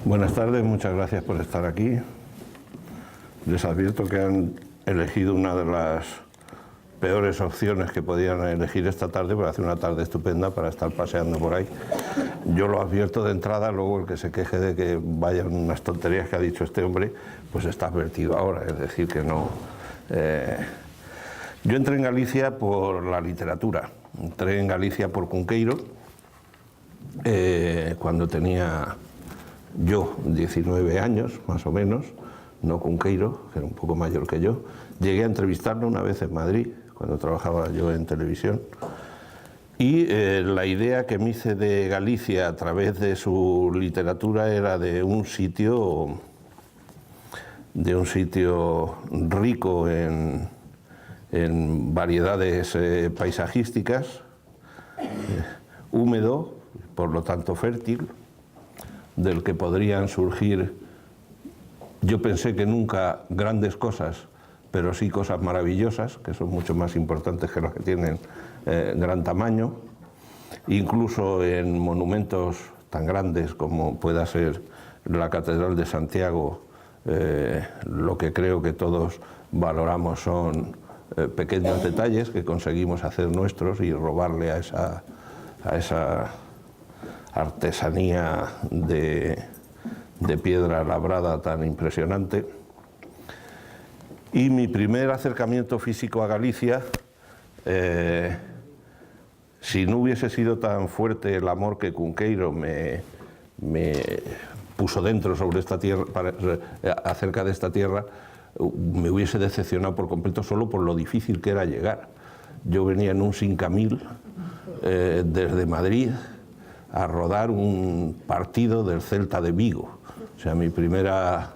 Buenas tardes, muchas gracias por estar aquí. Les advierto que han elegido una de las peores opciones que podían elegir esta tarde, para hacer una tarde estupenda para estar paseando por ahí. Yo lo advierto de entrada, luego el que se queje de que vayan unas tonterías que ha dicho este hombre, pues está advertido ahora, es decir, que no... Yo entré en Galicia por la literatura, entré en Galicia por Cunqueiro, cuando tenía yo 19 años, más o menos, no Cunqueiro, que era un poco mayor que yo. Llegué a entrevistarlo una vez en Madrid, cuando trabajaba yo en televisión, y la idea que me hice de Galicia a través de su literatura era de un sitio rico en variedades paisajísticas, húmedo, por lo tanto fértil, del que podrían surgir, yo pensé que nunca grandes cosas, pero sí cosas maravillosas, que son mucho más importantes que las que tienen gran tamaño, incluso en monumentos tan grandes como pueda ser la Catedral de Santiago. Lo que creo que todos valoramos son pequeños detalles que conseguimos hacer nuestros y robarle a esa artesanía de piedra labrada tan impresionante. Y mi primer acercamiento físico a Galicia, si no hubiese sido tan fuerte el amor que Cunqueiro me puso dentro sobre esta tierra, acerca de esta tierra, me hubiese decepcionado por completo solo por lo difícil que era llegar. Yo venía en un 5000 desde Madrid a rodar un partido del Celta de Vigo. O sea, mi primera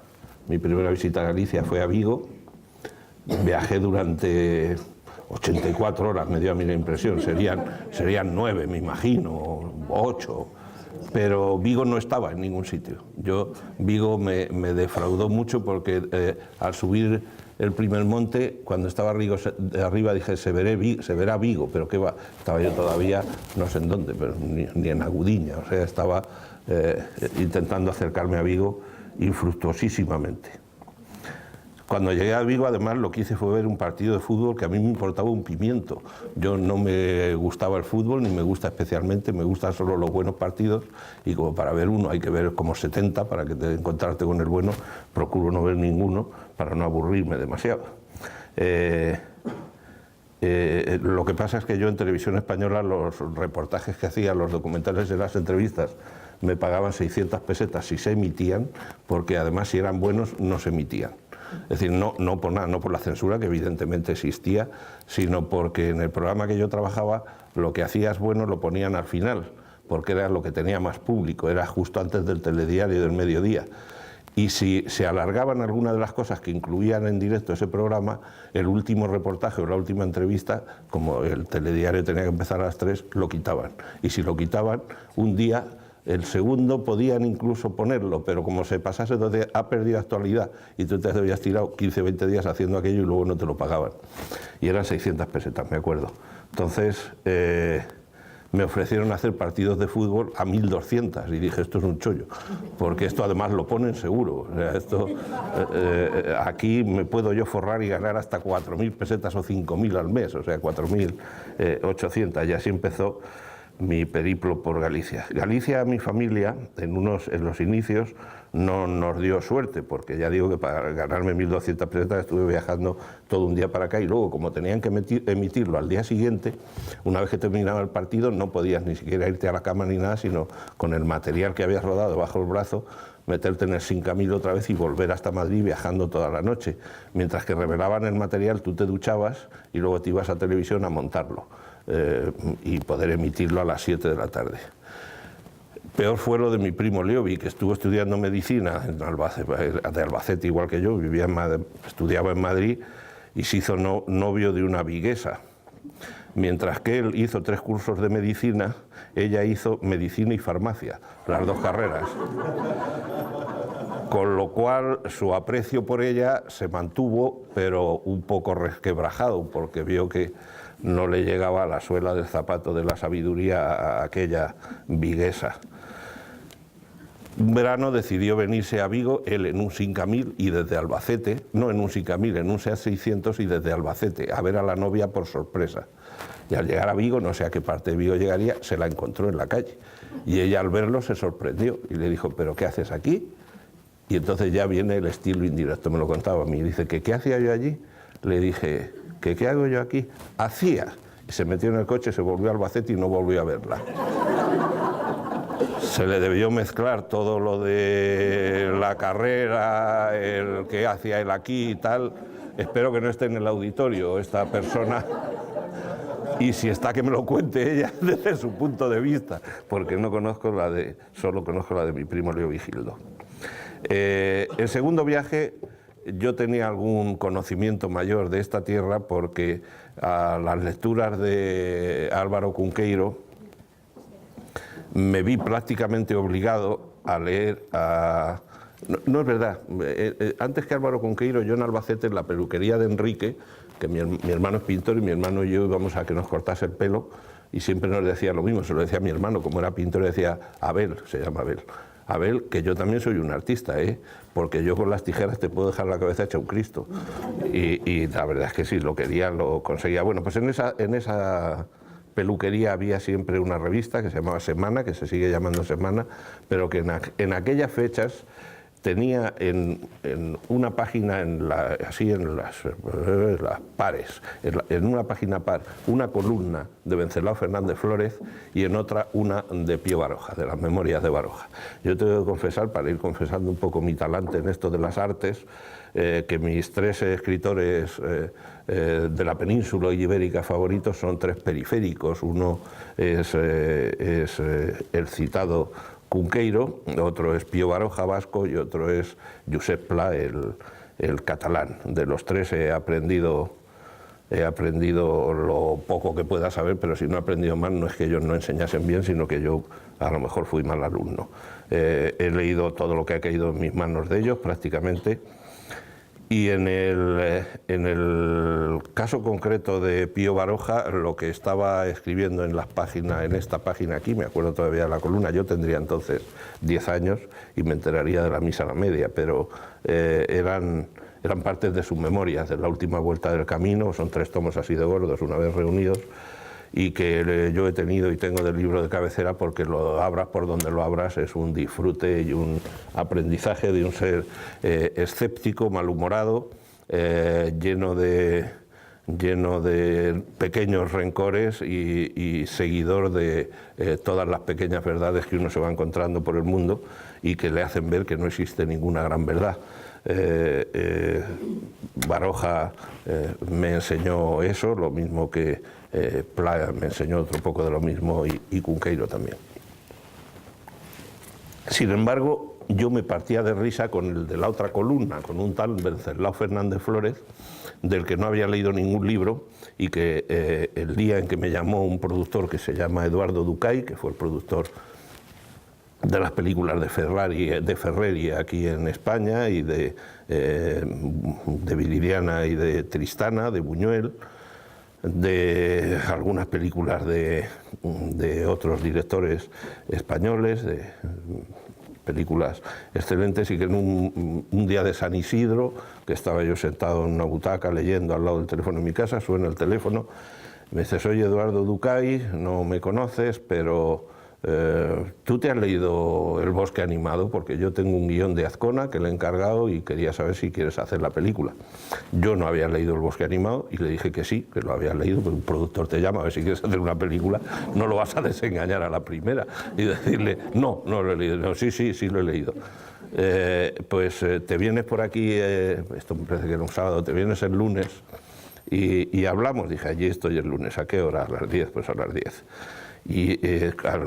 visita a Galicia fue a Vigo. Viajé durante 84 horas, me dio a mí la impresión, serían 9, me imagino, o 8, pero Vigo no estaba en ningún sitio. Vigo me defraudó mucho porque al subir el primer monte, cuando estaba arriba dije, se verá Vigo, pero qué va, estaba yo todavía no sé en dónde, pero ni en Agudiña, o sea, estaba intentando acercarme a Vigo infructuosísimamente. Cuando llegué a Vigo, además, lo que hice fue ver un partido de fútbol que a mí me importaba un pimiento. Yo no me gustaba el fútbol, ni me gusta especialmente, me gustan solo los buenos partidos, y como para ver uno hay que ver como 70 para que te encontrarte con el bueno, procuro no ver ninguno para no aburrirme demasiado. Lo que pasa es que yo en televisión española los reportajes que hacía, los documentales de las entrevistas, me pagaban 600 pesetas si se emitían, porque además si eran buenos no se emitían. Es decir, no por nada, no por la censura, que evidentemente existía, sino porque en el programa que yo trabajaba lo que hacías bueno lo ponían al final, porque era lo que tenía más público, era justo antes del telediario del mediodía. Y si se alargaban algunas de las cosas que incluían en directo ese programa, el último reportaje o la última entrevista, como el telediario tenía que empezar a las 3, lo quitaban. Y si lo quitaban, un día, el segundo podían incluso ponerlo, pero como se pasase, entonces ha perdido actualidad y tú te habías tirado 15 o 20 días haciendo aquello y luego no te lo pagaban. Y eran 600 pesetas, me acuerdo. Entonces me ofrecieron hacer partidos de fútbol a 1200 y dije, esto es un chollo, porque esto además lo ponen seguro. O sea, esto, aquí me puedo yo forrar y ganar hasta 4000 pesetas o 5000 al mes, o sea, 4800, y así empezó mi periplo por Galicia. Galicia, mi familia, en los inicios, no nos dio suerte, porque ya digo que para ganarme 1200 pesetas estuve viajando todo un día para acá, y luego, como tenían que emitirlo al día siguiente, una vez que terminaba el partido, no podías ni siquiera irte a la cama ni nada, sino con el material que habías rodado bajo el brazo, meterte en el 5000 otra vez y volver hasta Madrid viajando toda la noche. Mientras que revelaban el material, tú te duchabas y luego te ibas a televisión a montarlo. Y poder emitirlo a las 7 de la tarde. Peor fue lo de mi primo Leobi, que estuvo estudiando medicina en Albacete, igual que yo, estudiaba en Madrid y se hizo novio de una viguesa. Mientras que él hizo 3 cursos de medicina, ella hizo medicina y farmacia, las 2 carreras. Con lo cual su aprecio por ella se mantuvo, pero un poco resquebrajado, porque vio que no le llegaba a la suela del zapato de la sabiduría a aquella viguesa. Un verano decidió venirse a Vigo, él en un 5000 y desde Albacete, no en un 5000, en un SEAT 600 y desde Albacete, a ver a la novia por sorpresa. Y al llegar a Vigo, no sé a qué parte de Vigo llegaría, se la encontró en la calle. Y ella al verlo se sorprendió y le dijo, ¿pero qué haces aquí? Y entonces ya viene el estilo indirecto, me lo contaba a mí. Dice, ¿qué hacía yo allí? Le dije, ¿qué hago yo aquí? Hacía. Y se metió en el coche, se volvió a Albacete y no volvió a verla. Se le debió mezclar todo lo de la carrera, el que hacía él aquí y tal. Espero que no esté en el auditorio esta persona. Y si está, que me lo cuente ella desde su punto de vista, porque no conozco solo conozco la de mi primo Leo Vigildo. El segundo viaje, yo tenía algún conocimiento mayor de esta tierra porque a las lecturas de Álvaro Cunqueiro me vi prácticamente obligado a leer a... No es verdad, antes que Álvaro Cunqueiro, yo en Albacete, en la peluquería de Enrique, que mi hermano es pintor y mi hermano y yo íbamos a que nos cortase el pelo y siempre nos decía lo mismo, se lo decía a mi hermano, como era pintor, decía Abel, se llama Abel. Abel, que yo también soy un artista, porque yo con las tijeras te puedo dejar la cabeza hecha un Cristo. Y la verdad es que sí, lo quería, lo conseguía. Bueno, pues en esa peluquería había siempre una revista que se llamaba Semana, que se sigue llamando Semana, pero que en aquellas fechas tenía en una página, así en las pares, en una página par, una columna de Venceslao Fernández Flórez y en otra una de Pío Baroja, de las memorias de Baroja. Yo tengo que confesar, para ir confesando un poco mi talante en esto de las artes, que mis tres escritores de la península ibérica favoritos son tres periféricos. Uno es el citado Cunqueiro, otro es Pío Baroja vasco y otro es Josep Pla, el catalán. De los tres he aprendido lo poco que pueda saber, pero si no he aprendido más no es que ellos no enseñasen bien, sino que yo a lo mejor fui mal alumno. He leído todo lo que ha caído en mis manos de ellos prácticamente. Y en el caso concreto de Pío Baroja, lo que estaba escribiendo en esta página aquí, me acuerdo todavía de la columna, yo tendría entonces 10 años y me enteraría de la misa a la media, pero eran partes de sus memorias, de la última vuelta del camino, son 3 tomos así de gordos, una vez reunidos, y que yo he tenido y tengo del libro de cabecera porque lo abras por donde lo abras es un disfrute y un aprendizaje de un ser escéptico, malhumorado, lleno de pequeños rencores y seguidor de todas las pequeñas verdades que uno se va encontrando por el mundo y que le hacen ver que no existe ninguna gran verdad. Baroja me enseñó eso, lo mismo que Pla me enseñó otro poco de lo mismo y Cunqueiro también. Sin embargo, yo me partía de risa con el de la otra columna, con un tal Venceslao Fernández Flórez, del que no había leído ningún libro y que el día en que me llamó un productor que se llama Eduardo Ducay, que fue el productor de las películas de Ferreri aquí en España y de Viridiana y de Tristana, de Buñuel, de algunas películas de otros directores españoles, de películas excelentes, y que en un día de San Isidro, que estaba yo sentado en una butaca leyendo al lado del teléfono en mi casa, suena el teléfono, me dice, soy Eduardo Ducay, no me conoces, pero ¿tú te has leído El bosque animado? Porque yo tengo un guión de Azcona que le he encargado y quería saber si quieres hacer la película. Yo no había leído El bosque animado y le dije que sí, que lo había leído, porque un productor te llama a ver si quieres hacer una película, no lo vas a desengañar a la primera y decirle, no lo he leído. No, sí lo he leído. Pues te vienes por aquí, esto me parece que era un sábado, te vienes el lunes y hablamos. Dije, allí estoy el lunes, ¿a qué hora? A las 10, pues a las 10. Y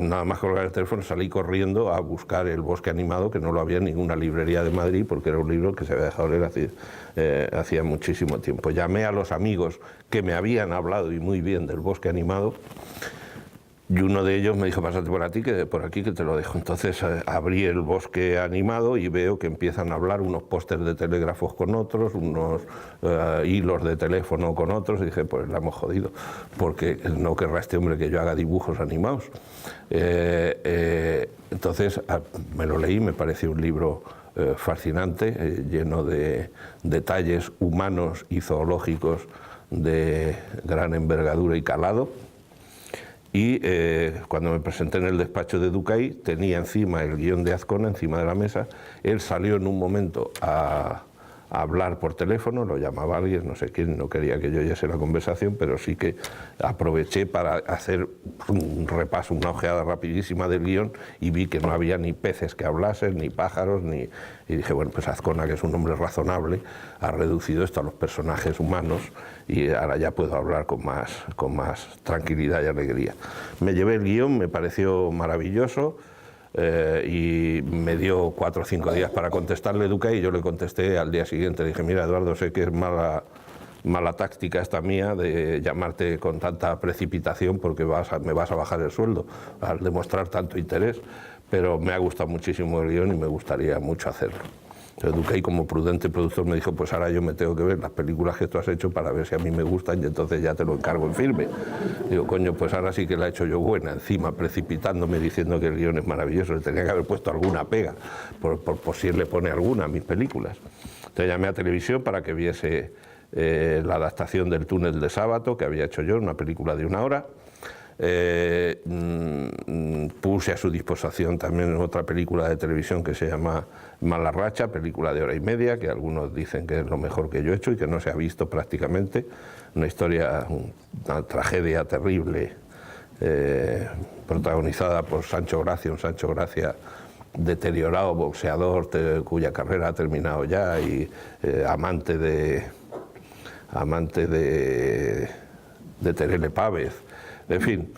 nada más colgar el teléfono salí corriendo a buscar El bosque animado, que no lo había en ninguna librería de Madrid porque era un libro que se había dejado leer hacía muchísimo tiempo. Llamé a los amigos que me habían hablado y muy bien del bosque animado. Y uno de ellos me dijo, pásate por aquí que te lo dejo. Entonces abrí el bosque animado y veo que empiezan a hablar unos pósters de telégrafos con otros, unos hilos de teléfono con otros, y dije, pues la hemos jodido, porque no querrá este hombre que yo haga dibujos animados. Entonces me lo leí, me pareció un libro fascinante, lleno de detalles humanos y zoológicos de gran envergadura y calado. Y cuando me presenté en el despacho de Ducay, tenía encima el guión de Azcona, encima de la mesa. Él salió en un momento a hablar por teléfono, lo llamaba alguien, no sé quién, no quería que yo oyese la conversación, pero sí que aproveché para hacer un repaso, una ojeada rapidísima del guión, y vi que no había ni peces que hablasen, ni pájaros, y dije, bueno, pues Azcona, que es un hombre razonable, ha reducido esto a los personajes humanos, y ahora ya puedo hablar con más tranquilidad y alegría. Me llevé el guión, me pareció maravilloso, y me dio 4 o 5 días para contestarle Ducay, y yo le contesté al día siguiente. Le dije, mira, Eduardo, sé que es mala táctica esta mía de llamarte con tanta precipitación porque me vas a bajar el sueldo al demostrar tanto interés, pero me ha gustado muchísimo el guión y me gustaría mucho hacerlo. Entonces Ducay, como prudente productor, me dijo, pues ahora yo me tengo que ver las películas que tú has hecho para ver si a mí me gustan, y entonces ya te lo encargo en firme. Digo, coño, pues ahora sí que la he hecho yo buena, encima precipitándome diciendo que el guión es maravilloso. Le tenía que haber puesto alguna pega, por si él le pone alguna a mis películas. Entonces llamé a Televisión para que viese la adaptación del Túnel de Sábato, que había hecho yo, una película de 1 hora. Puse a su disposición también otra película de televisión que se llama Mala Racha, película de 1 hora y media, que algunos dicen que es lo mejor que yo he hecho y que no se ha visto prácticamente. Una historia, una tragedia terrible, protagonizada por Sancho Gracia, un Sancho Gracia deteriorado, boxeador cuya carrera ha terminado ya, y amante de Terele Pávez. En fin,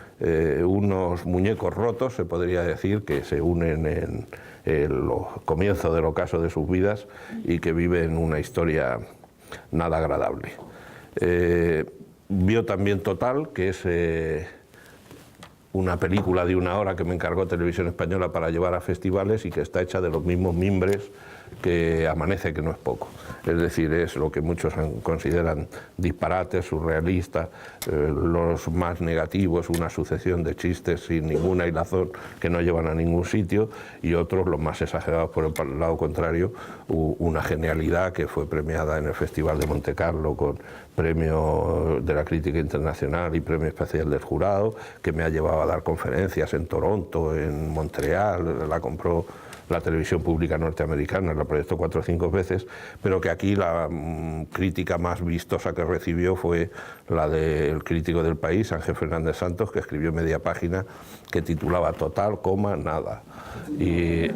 unos muñecos rotos, se podría decir, que se unen en el comienzo del ocaso de sus vidas y que viven una historia nada agradable. Vio también Total, que es una película de 1 hora que me encargó Televisión Española para llevar a festivales y que está hecha de los mismos mimbres que Amanece, que no es poco. Es decir, es lo que muchos consideran disparates, surrealista, los más negativos, una sucesión de chistes sin ninguna hilazón que no llevan a ningún sitio, y otros, los más exagerados por el lado contrario, una genialidad que fue premiada en el Festival de Montecarlo con premio de la crítica internacional y premio especial del jurado, que me ha llevado a dar conferencias en Toronto, en Montreal, la compró la televisión pública norteamericana, la proyectó 4 o 5 veces, pero que aquí la crítica más vistosa que recibió fue la del crítico del País, Ángel Fernández Santos, que escribió media página que titulaba Total, nada. Y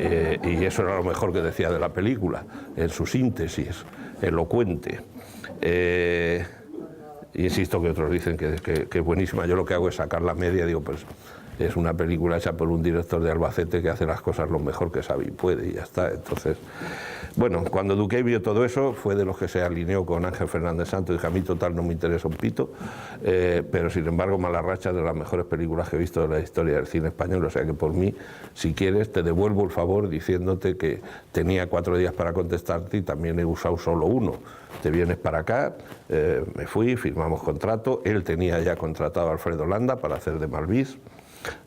eso era lo mejor que decía de la película, en su síntesis elocuente. Insisto que otros dicen que es buenísima. Yo lo que hago es sacar la media, digo, pues es una película hecha por un director de Albacete que hace las cosas lo mejor que sabe y puede, y ya está. Entonces, bueno, cuando Duque vio todo eso, fue de los que se alineó con Ángel Fernández Santos. Dije, a mí Total no me interesa un pito, pero sin embargo Mala Racha es de las mejores películas que he visto de la historia del cine español, o sea que por mí, si quieres, te devuelvo el favor diciéndote que tenía 4 días para contestarte y también he usado solo 1. Te vienes para acá, me fui, firmamos contrato, él tenía ya contratado a Alfredo Landa para hacer de Malvís.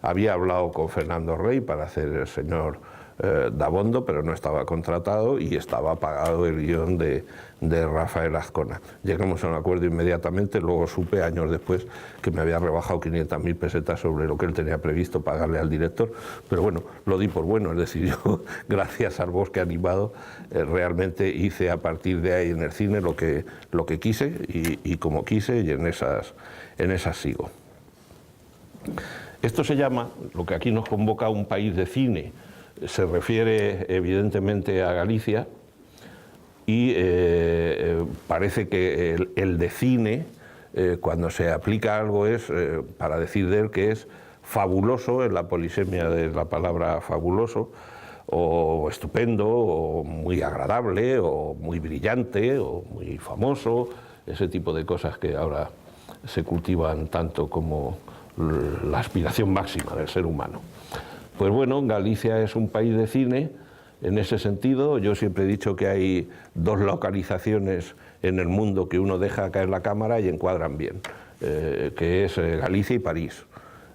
Había hablado con Fernando Rey para hacer el señor Dabondo, pero no estaba contratado y estaba pagado el guión de Rafael Azcona. Llegamos a un acuerdo inmediatamente, luego supe años después que me había rebajado 500.000 pesetas sobre lo que él tenía previsto pagarle al director, pero bueno, lo di por bueno, es decir, yo gracias al bosque animado realmente hice a partir de ahí en el cine lo que quise y como quise, y en esas sigo. Esto se llama, lo que aquí nos convoca a un país de cine, se refiere evidentemente a Galicia, y parece que el de cine, cuando se aplica algo, es para decir de él que es fabuloso, en la polisemia de la palabra fabuloso, o estupendo, o muy agradable, o muy brillante, o muy famoso, ese tipo de cosas que ahora se cultivan tanto como la aspiración máxima del ser humano. Pues bueno, Galicia es un país de cine. En ese sentido, yo siempre he dicho que hay dos localizaciones en el mundo que uno deja caer la cámara y encuadran bien, que es Galicia y París.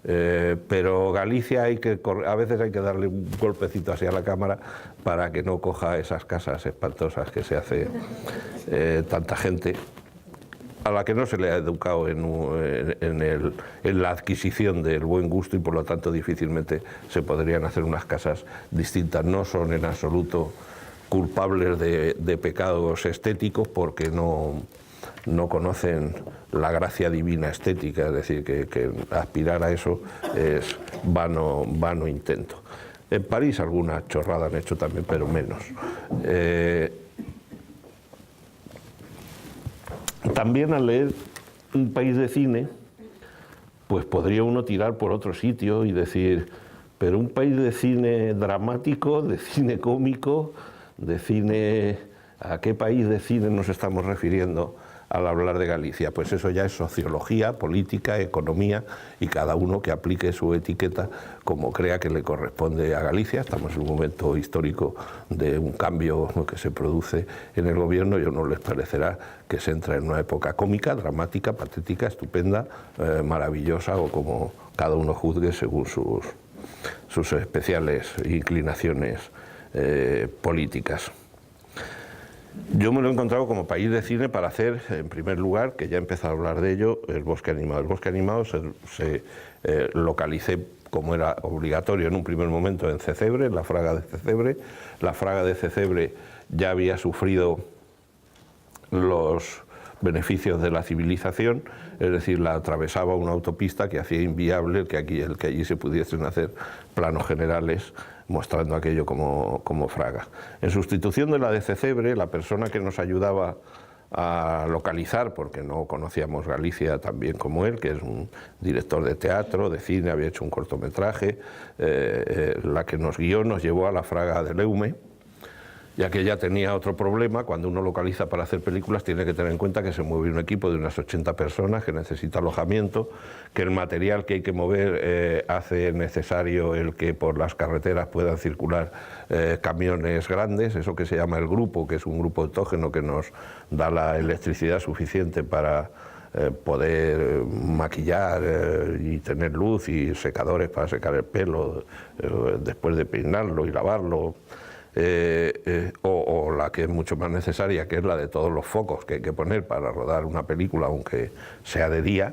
Pero Galicia a veces hay que darle un golpecito así a la cámara para que no coja esas casas espantosas que se hace tanta gente, a la que no se le ha educado en la adquisición del buen gusto, y por lo tanto difícilmente se podrían hacer unas casas distintas. No son en absoluto culpables de pecados estéticos, porque no conocen la gracia divina estética, es decir, que aspirar a eso es vano intento. En París alguna chorrada han hecho también, pero menos. También al leer un país de cine, pues podría uno tirar por otro sitio y decir, pero un país de cine dramático, de cine cómico, de cine... ¿A qué país de cine nos estamos refiriendo al hablar de Galicia? Pues eso ya es sociología, política, economía, y cada uno que aplique su etiqueta como crea que le corresponde a Galicia. Estamos en un momento histórico de un cambio que se produce en el gobierno, y a uno les parecerá que se entra en una época cómica, dramática, patética, estupenda, maravillosa, o como cada uno juzgue según sus especiales inclinaciones políticas. Yo me lo he encontrado como país de cine para hacer, en primer lugar, que ya he empezado a hablar de ello, el Bosque Animado. El Bosque Animado se localicé, como era obligatorio en un primer momento, en Cecebre, en la Fraga de Cecebre. La Fraga de Cecebre ya había sufrido los beneficios de la civilización, es decir, la atravesaba una autopista que hacía inviable el que allí se pudiesen hacer planos generales mostrando aquello como Fraga. En sustitución de la de Cecebre, la persona que nos ayudaba a localizar, porque no conocíamos Galicia tan bien como él, que es un director de teatro, de cine, había hecho un cortometraje, la que nos guió nos llevó a la Fraga de Leume, ya que ella tenía otro problema. Cuando uno localiza para hacer películas tiene que tener en cuenta que se mueve un equipo de unas 80 personas, que necesita alojamiento, que el material que hay que mover hace necesario el que por las carreteras puedan circular camiones grandes, eso que se llama el grupo, que es un grupo autógeno que nos da la electricidad suficiente para poder maquillar y tener luz y secadores para secar el pelo después de peinarlo y lavarlo. O la que es mucho más necesaria, que es la de todos los focos que hay que poner para rodar una película, aunque sea de día,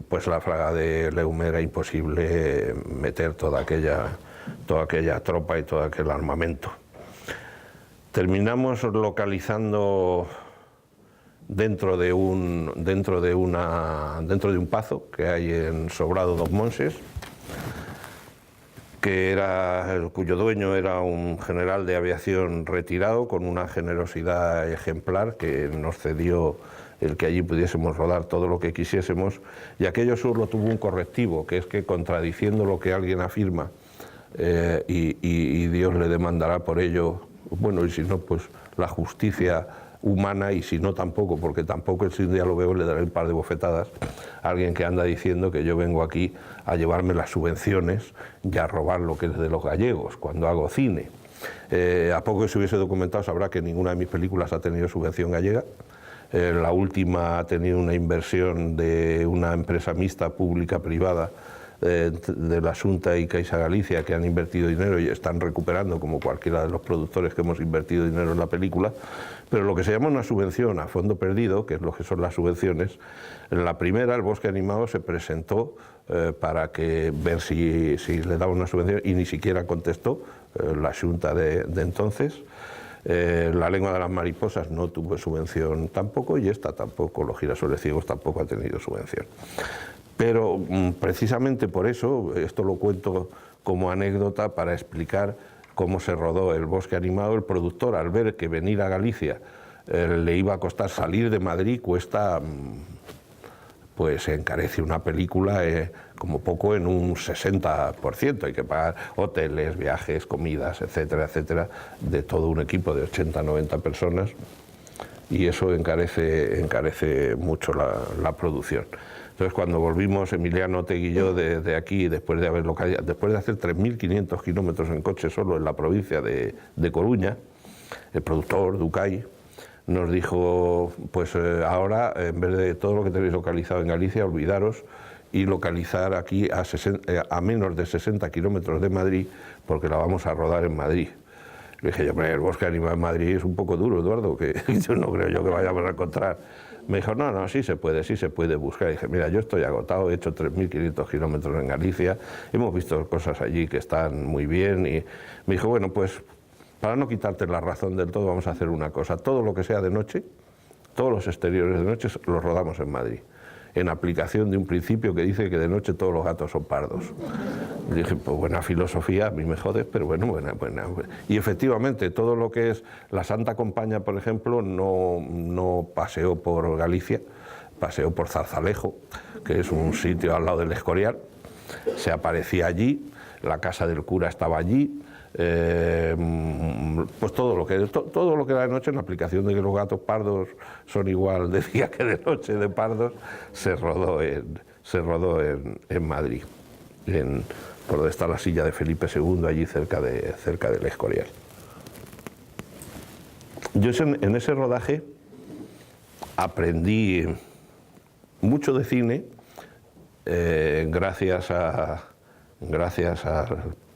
pues la Fraga de Leume era imposible meter toda aquella tropa y todo aquel armamento. Terminamos localizando dentro de un pazo que hay en Sobrado dos Monses, cuyo dueño era un general de aviación retirado con una generosidad ejemplar, que nos cedió el que allí pudiésemos rodar todo lo que quisiésemos, y aquello solo tuvo un correctivo, que es que, contradiciendo lo que alguien afirma, y Dios le demandará por ello, bueno, y si no, pues la justicia humana, y si no tampoco, porque tampoco el sin diálogo le daré un par de bofetadas a alguien que anda diciendo que yo vengo aquí a llevarme las subvenciones y a robar lo que es de los gallegos cuando hago cine. A poco que se hubiese documentado sabrá que ninguna de mis películas ha tenido subvención gallega. La última ha tenido una inversión de una empresa mixta pública-privada de la Xunta y Caixa Galicia, que han invertido dinero y están recuperando, como cualquiera de los productores que hemos invertido dinero en la película. Pero lo que se llama una subvención a fondo perdido, que es lo que son las subvenciones, en la primera, el Bosque Animado se presentó para ver si le daba una subvención, y ni siquiera contestó la Xunta de entonces. La Lengua de las Mariposas no tuvo subvención tampoco, y esta tampoco, Los Girasoles Ciegos, tampoco ha tenido subvención. Pero precisamente por eso, esto lo cuento como anécdota para explicar cómo se rodó el Bosque Animado. El productor, al ver que venir a Galicia le iba a costar, salir de Madrid cuesta, pues encarece una película como poco en un 60%, hay que pagar hoteles, viajes, comidas, etcétera, etcétera, de todo un equipo de 80-90 personas. y eso encarece mucho la producción. Entonces, cuando volvimos, Emiliano Otegi y yo, de aquí, después de hacer 3.500 kilómetros en coche solo en la provincia de Coruña, el productor, Ducay, nos dijo, pues ahora, en vez de todo lo que tenéis localizado en Galicia, olvidaros y localizar aquí a menos de 60 kilómetros de Madrid, porque la vamos a rodar en Madrid. Le dije yo, el bosque animal en Madrid es un poco duro, Eduardo, que yo no creo yo que vayamos a encontrar. Me dijo, no, sí se puede buscar. Y dije, mira, yo estoy agotado, he hecho 3.500 kilómetros en Galicia, hemos visto cosas allí que están muy bien. Y me dijo, bueno, pues para no quitarte la razón del todo, vamos a hacer una cosa. Todo lo que sea de noche, todos los exteriores de noche, los rodamos en Madrid, en aplicación de un principio que dice que de noche todos los gatos son pardos. Y dije, pues buena filosofía, a mí me jodes, pero bueno, buena. Y efectivamente, todo lo que es la Santa Compaña, por ejemplo, no paseó por Galicia, paseó por Zarzalejo, que es un sitio al lado del Escorial, se aparecía allí, la casa del cura estaba allí, pues todo lo que era de noche, en la aplicación de que los gatos pardos son igual de día que de noche de pardos, se rodó en Madrid, por donde está la silla de Felipe II, allí cerca del Escorial. Yo en ese rodaje aprendí mucho de cine, gracias al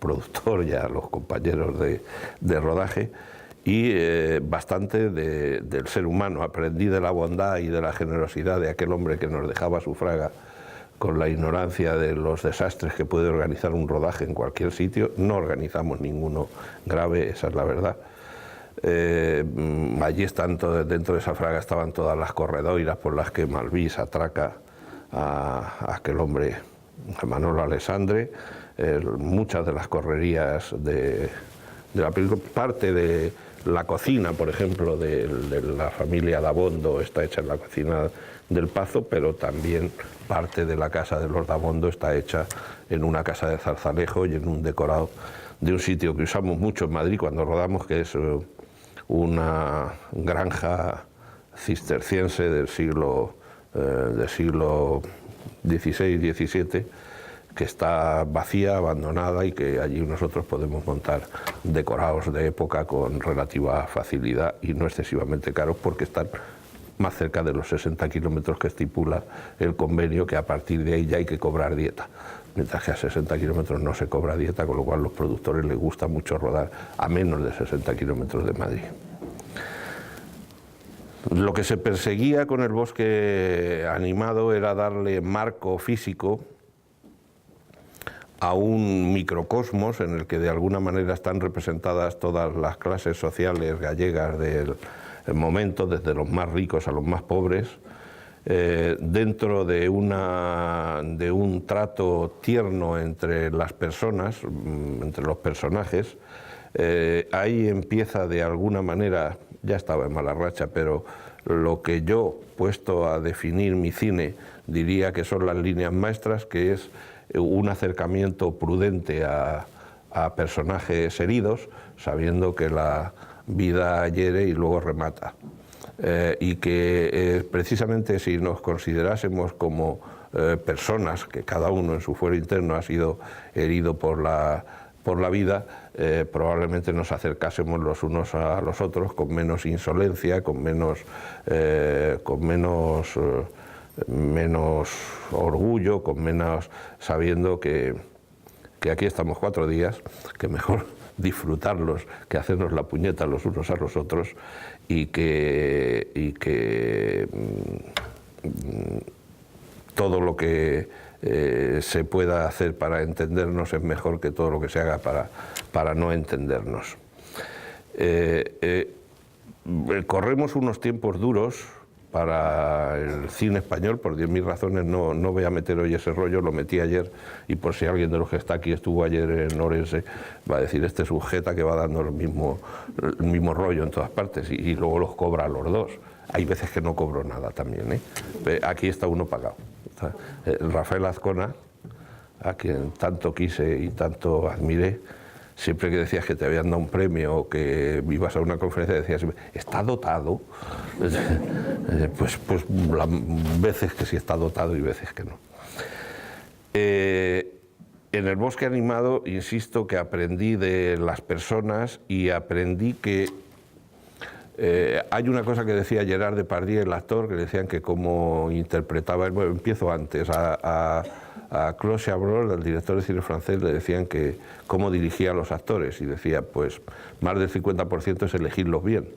productor y a los compañeros de rodaje, y bastante del ser humano. Aprendí de la bondad y de la generosidad de aquel hombre que nos dejaba su fraga con la ignorancia de los desastres que puede organizar un rodaje en cualquier sitio. No organizamos ninguno grave, esa es la verdad. Allí dentro de esa fraga estaban todas las corredoiras por las que Malvís atraca a aquel hombre, a Manolo Alessandre, muchas de las correrías de la película, parte de la cocina, por ejemplo, de la familia Dabondo está hecha en la cocina del Pazo, pero también parte de la casa de los Dabondo está hecha en una casa de Zarzalejo y en un decorado de un sitio que usamos mucho en Madrid cuando rodamos, que es una granja cisterciense del siglo XVI-XVII, que está vacía, abandonada, y que allí nosotros podemos montar decorados de época con relativa facilidad y no excesivamente caros, porque están más cerca de los 60 kilómetros que estipula el convenio, que a partir de ahí ya hay que cobrar dieta, mientras que a 60 kilómetros no se cobra dieta, con lo cual a los productores les gusta mucho rodar a menos de 60 kilómetros de Madrid. Lo que se perseguía con el bosque animado era darle marco físico a un microcosmos en el que de alguna manera están representadas todas las clases sociales gallegas del momento, desde los más ricos a los más pobres, dentro de un trato tierno entre las personas, entre los personajes. Ahí empieza de alguna manera, ya estaba en mala racha, pero lo que yo, puesto a definir mi cine, diría que son las líneas maestras, que es un acercamiento prudente a personajes heridos, sabiendo que la vida hiere y luego remata. Y que precisamente si nos considerásemos como personas, que cada uno en su fuero interno ha sido herido por la vida, probablemente nos acercásemos los unos a los otros con menos insolencia, con menos orgullo, con menos, sabiendo que aquí estamos 4 días, que mejor disfrutarlos que hacernos la puñeta los unos a los otros, y que todo lo que se pueda hacer para entendernos es mejor que todo lo que se haga para no entendernos. Corremos unos tiempos duros para el cine español, por 10.000 razones. No voy a meter hoy ese rollo, lo metí ayer, y por si alguien de los que está aquí estuvo ayer en Orense, va a decir, este sujeta que va dando el mismo rollo en todas partes, y luego los cobra a los dos. Hay veces que no cobro nada también, ¿eh? Aquí está uno pagado. Rafael Azcona, a quien tanto quise y tanto admiré, siempre que decías que te habían dado un premio o que ibas a una conferencia, decías, está dotado. Pues veces que sí está dotado y veces que no. En el bosque animado, insisto que aprendí de las personas y aprendí que hay una cosa que decía Gerard Depardieu, el actor, que decían que cómo interpretaba, bueno, empiezo antes, a Claude Chabrol, el director de cine francés, le decían que cómo dirigía a los actores y decía, pues más del 50% es elegirlos bien.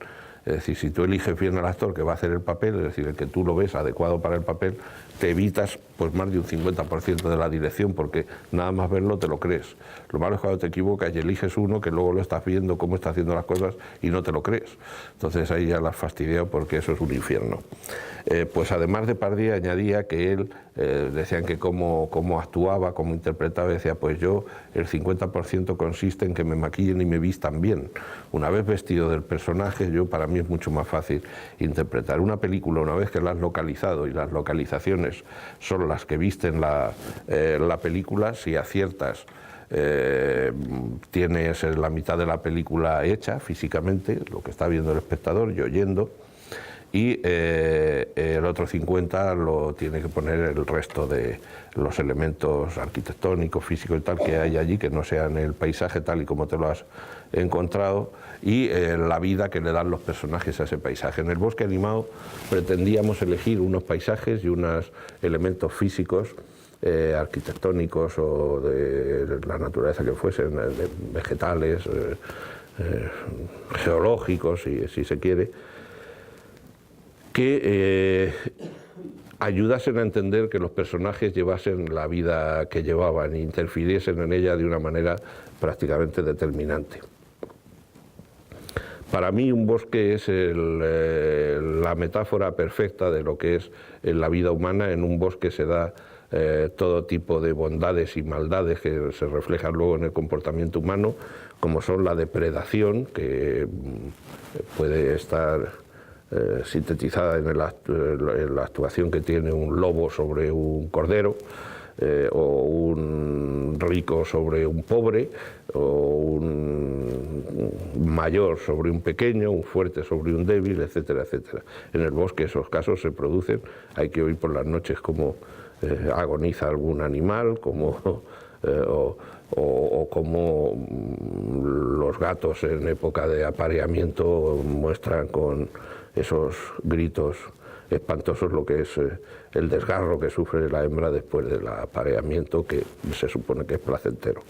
Es decir, si tú eliges bien al actor que va a hacer el papel, es decir, el que tú lo ves adecuado para el papel, te evitas pues más de un 50% de la dirección, porque nada más verlo te lo crees. Lo malo es cuando te equivocas y eliges uno que luego lo estás viendo cómo está haciendo las cosas y no te lo crees. Entonces ahí ya la has fastidiado porque eso es un infierno. Pues además de Depardieu añadía que él, decían que cómo actuaba, cómo interpretaba, decía, pues yo el 50% consiste en que me maquillen y me vistan bien. Una vez vestido del personaje, para mí es mucho más fácil interpretar una película una vez que la has localizado, y las localizaciones son las que visten la película. Si aciertas, tienes la mitad de la película hecha físicamente, lo que está viendo el espectador y oyendo, y el otro 50 lo tiene que poner el resto de los elementos arquitectónicos, físicos y tal que hay allí, que no sean el paisaje tal y como te lo has encontrado, y la vida que le dan los personajes a ese paisaje. En el bosque animado pretendíamos elegir unos paisajes y unos elementos físicos, arquitectónicos o de la naturaleza que fuesen, vegetales, geológicos, si se quiere, que ayudasen a entender que los personajes llevasen la vida que llevaban e interfiriesen en ella de una manera prácticamente determinante. Para mí un bosque es la metáfora perfecta de lo que es la vida humana. En un bosque se da todo tipo de bondades y maldades que se reflejan luego en el comportamiento humano, como son la depredación, que puede estar sintetizada en la actuación que tiene un lobo sobre un cordero, o un rico sobre un pobre, o un mayor sobre un pequeño, un fuerte sobre un débil, etcétera, etcétera. En el bosque esos casos se producen. Hay que oír por las noches cómo agoniza algún animal, o cómo los gatos en época de apareamiento muestran con esos gritos espantosos lo que es el desgarro que sufre la hembra después del apareamiento, que se supone que es placentero.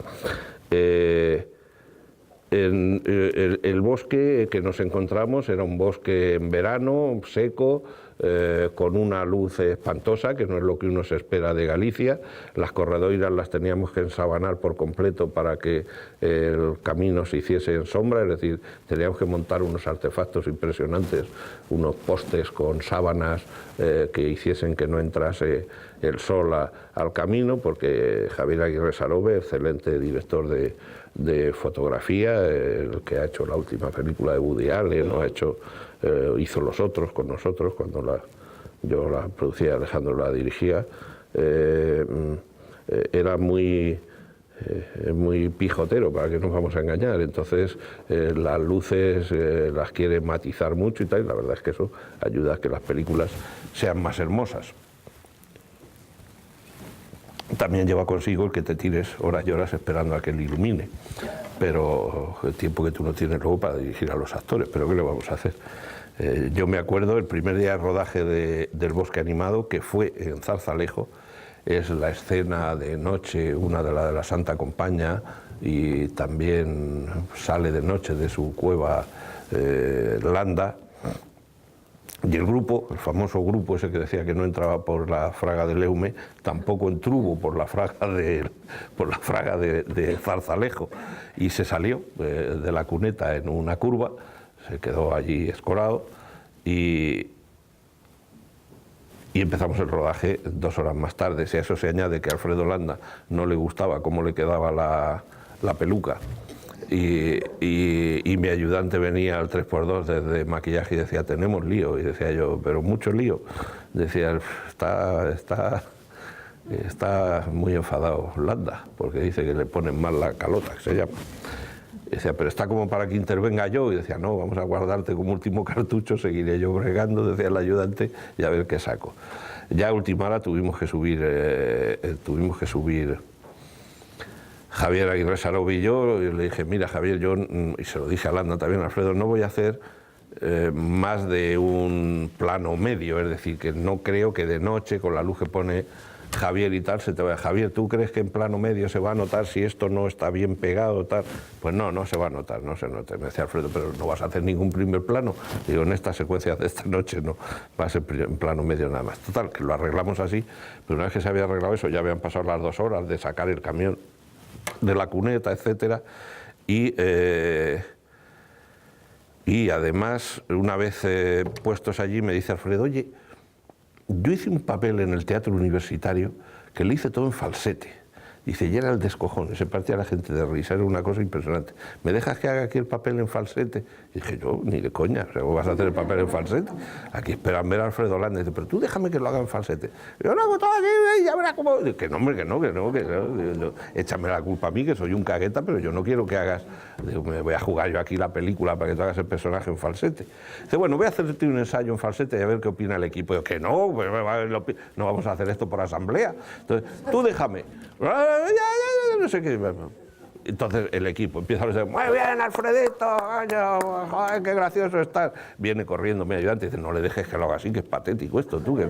El bosque que nos encontramos era un bosque en verano, seco, con una luz espantosa, que no es lo que uno se espera de Galicia. Las corredoiras las teníamos que ensabanar por completo para que el camino se hiciese en sombra, es decir, teníamos que montar unos artefactos impresionantes, unos postes con sábanas que hiciesen que no entrase el sol al camino, porque Javier Aguirre Sarobe, excelente director de fotografía, el que ha hecho la última película de Woody Allen, hizo Los Otros con nosotros cuando yo la producía, Alejandro la dirigía, era muy pijotero, para que no nos vamos a engañar. Entonces las luces las quiere matizar mucho y tal, y la verdad es que eso ayuda a que las películas sean más hermosas. También lleva consigo el que te tires horas y horas esperando a que él ilumine, pero el tiempo que tú no tienes luego para dirigir a los actores, pero ¿qué le vamos a hacer? Yo me acuerdo el primer día de rodaje del Bosque Animado, que fue en Zarzalejo. Es la escena de noche, una de la Santa Compaña, y también sale de noche de su cueva Landa. Y el grupo, el famoso grupo ese que decía que no entraba por la fraga de Leume, tampoco entró por la fraga de Zarzalejo, y se salió de la cuneta en una curva, se quedó allí escorado, y empezamos el rodaje 2 horas más tarde. Si a eso se añade que a Alfredo Landa no le gustaba cómo le quedaba la peluca, y mi ayudante venía al 3x2 desde maquillaje y decía, tenemos lío, y decía yo, pero mucho lío. Decía, está muy enfadado Landa, porque dice que le ponen mal la calota, que se llama. Y decía, pero está como para que intervenga yo. Y decía, no, vamos a guardarte como último cartucho, seguiré yo bregando, decía el ayudante, y a ver qué saco. Ya a última hora tuvimos que subir Javier Aguirre Sarov y yo, y le dije, mira Javier, yo, y se lo dije a Landa también, Alfredo, no voy a hacer más de un plano medio, es decir, que no creo que de noche, con la luz que pone Javier y tal, se te vaya. Javier, ¿tú crees que en plano medio se va a notar si esto no está bien pegado tal? Pues no, no se va a notar, no se nota. Me decía Alfredo, pero no vas a hacer ningún primer plano. Digo, en esta secuencia de esta noche no, va a ser en plano medio nada más. Total, que lo arreglamos así, pero una vez que se había arreglado eso, ya habían pasado las 2 horas de sacar el camión de la cuneta, etcétera, y además, una vez puestos allí, me dice Alfredo, oye, yo hice un papel en el teatro universitario que lo hice todo en falsete. Dice, y era el descojón, se partía la gente de risa, era una cosa impresionante. ¿Me dejas que haga aquí el papel en falsete? Y dije, yo, ni de coña, o sea, ¿vas a hacer el papel en falsete? Aquí esperan ver a Alfredo Landa. Dice, pero tú déjame que lo haga en falsete. Y yo, no, pues todo aquí, ya verás cómo... Que no, hombre, que no. Échame la culpa a mí, que soy un cagueta, pero yo no quiero que hagas... Digo, me voy a jugar yo aquí la película para que tú hagas el personaje en falsete. Dice, bueno, voy a hacerte un ensayo en falsete y a ver qué opina el equipo. Y yo, que no, pues, no vamos a hacer esto por asamblea. Entonces, tú déjame... no sé qué. Entonces el equipo empieza a decir, muy bien, Alfredito, coño, joder, qué gracioso estás. Viene corriendo mi ayudante y dice, no le dejes que lo haga así, que es patético esto, tú, que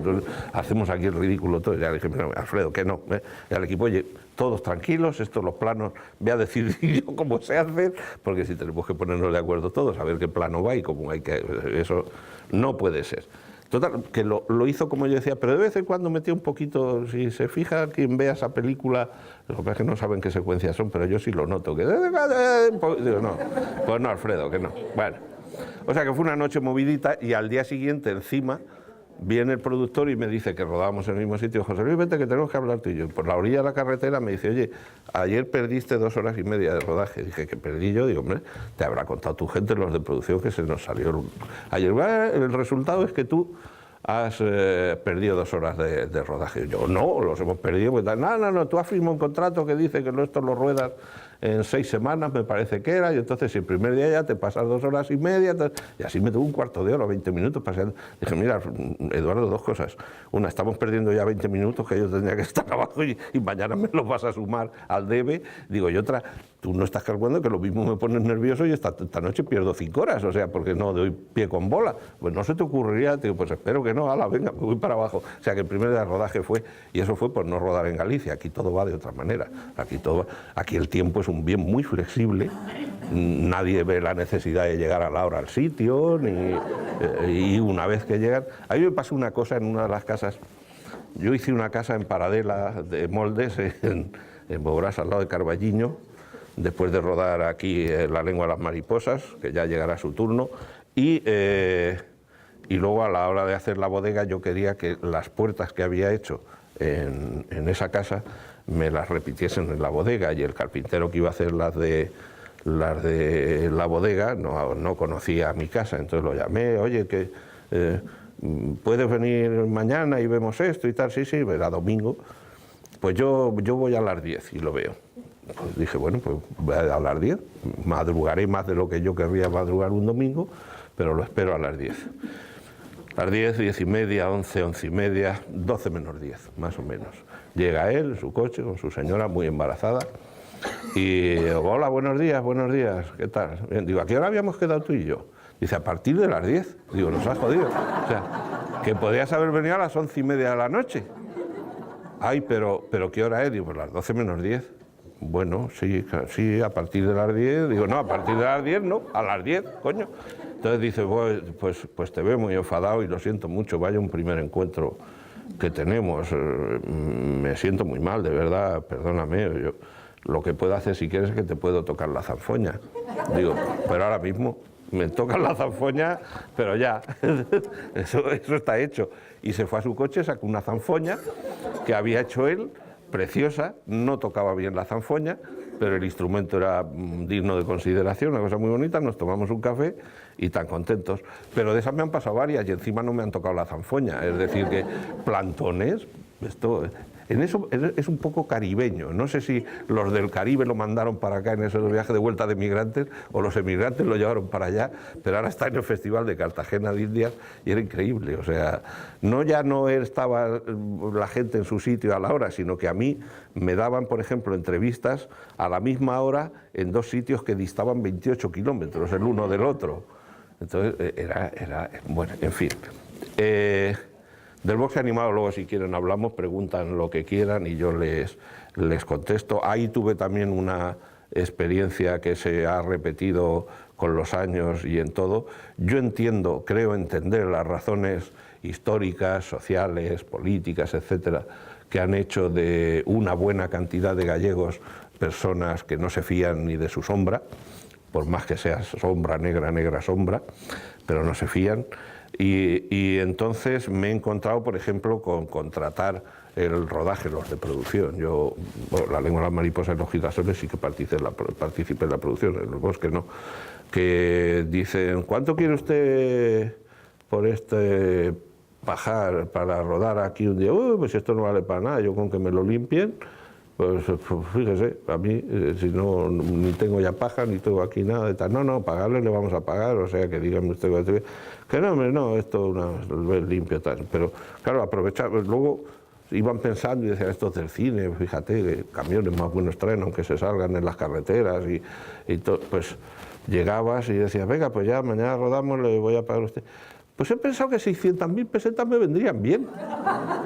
hacemos aquí el ridículo todo. Y ya le dije, Alfredo, que no. Y al equipo, oye, todos tranquilos, estos los planos, voy a decir yo cómo se hace, porque si tenemos que ponernos de acuerdo todos, a ver qué plano va y cómo hay que... Eso no puede ser. Total, que lo hizo como yo decía, pero de vez en cuando metía un poquito, si se fija quien vea esa película, lo que pasa es que no saben qué secuencias son, pero yo sí lo noto, que... Digo, no, pues no, Alfredo, que no. Bueno, o sea que fue una noche movidita y al día siguiente encima viene el productor y me dice que rodábamos en el mismo sitio, José Luis, vente que tenemos que hablar tú y yo. Por la orilla de la carretera me dice, oye, ayer perdiste 2 horas y media de rodaje. Dije, ¿qué perdí yo? Digo, hombre, te habrá contado tu gente, los de producción, que se nos salió ayer. El resultado es que tú has perdido 2 horas de rodaje. Yo, no, los hemos perdido. Pues, no, tú has firmado un contrato que dice que esto lo ruedas en 6 semanas, me parece que era, y entonces si el primer día ya te pasas 2 horas y media, y así me tuvo un cuarto de hora, 20 minutos paseando. Dije, mira, Eduardo, 2 cosas. Una, estamos perdiendo ya 20 minutos, que yo tendría que estar abajo y mañana me los vas a sumar al debe. Digo, y otra, tú no estás calculando que lo mismo me pones nervioso y esta noche pierdo 5 horas, o sea, porque no doy pie con bola. Pues no se te ocurriría, digo, pues espero que no, ala, venga, me voy para abajo. O sea, que el primer día de rodaje fue, y eso fue por no rodar en Galicia, aquí todo va de otra manera. Aquí el tiempo es un bien muy flexible, nadie ve la necesidad de llegar a la hora al sitio, y una vez que llegan... A mí me pasó una cosa en una de las casas, yo hice una casa en Paradela de moldes, en Bográs, al lado de Carballiño, después de rodar aquí La lengua de las mariposas, que ya llegará su turno, y luego a la hora de hacer la bodega yo quería que las puertas que había hecho en esa casa me las repitiesen en la bodega, y el carpintero que iba a hacer las de la bodega no conocía mi casa, entonces lo llamé, oye, que puedes venir mañana y vemos esto y tal. Sí, era domingo, pues yo voy a las 10 y lo veo. Pues dije, bueno, pues voy a las 10, madrugaré más de lo que yo querría madrugar un domingo, pero lo espero a las 10. A las 10, 10 y media, 11, 11 y media, 12 menos 10, más o menos. Llega él en su coche con su señora muy embarazada y hola, buenos días, ¿qué tal? Bien, digo, ¿a qué hora habíamos quedado tú y yo? Dice, a partir de las 10. Digo, nos has jodido. O sea, que podías haber venido a las 11 y media de la noche. Ay, pero ¿qué hora es? Digo, pues las 12 menos 10. Bueno, sí, a partir de las 10. Digo, no, a partir de las 10 no, a las 10, coño. Entonces dice, pues te veo muy enfadado y lo siento mucho, vaya un primer encuentro que tenemos, me siento muy mal, de verdad, perdóname, yo lo que puedo hacer si quieres es que te puedo tocar la zanfoña. Digo, pero ahora mismo me tocan la zanfoña, pero ya, eso está hecho. Y se fue a su coche, sacó una zanfoña que había hecho él, preciosa, no tocaba bien la zanfoña, pero el instrumento era digno de consideración, una cosa muy bonita, nos tomamos un café y tan contentos. Pero de esas me han pasado varias y encima no me han tocado la zanfoña, es decir que plantones, Esto, en eso es un poco caribeño. No sé si los del Caribe lo mandaron para acá en ese viaje de vuelta de migrantes o los emigrantes lo llevaron para allá, pero ahora está en el Festival de Cartagena de Indias y era increíble. O sea, ya no estaba la gente en su sitio a la hora, sino que a mí me daban, por ejemplo, entrevistas a la misma hora en dos sitios que distaban 28 kilómetros el uno del otro. Entonces, bueno, en fin. Del boxe animado luego si quieren hablamos, preguntan lo que quieran y yo les contesto. Ahí tuve también una experiencia que se ha repetido con los años y en todo. Yo creo entender las razones históricas, sociales, políticas, etcétera, que han hecho de una buena cantidad de gallegos personas que no se fían ni de su sombra, por más que sea sombra negra, negra sombra, pero no se fían. Y entonces me he encontrado, por ejemplo, con contratar el rodaje, los de producción. Yo, La lengua de las mariposas y los girasoles sí que participé en la producción, en el bosque no. Que dicen, ¿cuánto quiere usted por este pajar para rodar aquí un día? Pues esto no vale para nada, yo con que me lo limpien. Pues fíjese, a mí, si no, ni tengo ya paja, ni tengo aquí nada de tal. No, pagarle le vamos a pagar, o sea, que dígame usted que no, hombre, no, esto es limpio tal. Pero, claro, aprovechar, luego iban pensando y decían, esto es del cine, fíjate, que camiones más buenos traen, aunque se salgan en las carreteras y todo. Pues llegabas y decías, venga, pues ya, mañana rodamos, le voy a pagar a usted. Pues he pensado que 600.000 pesetas me vendrían bien.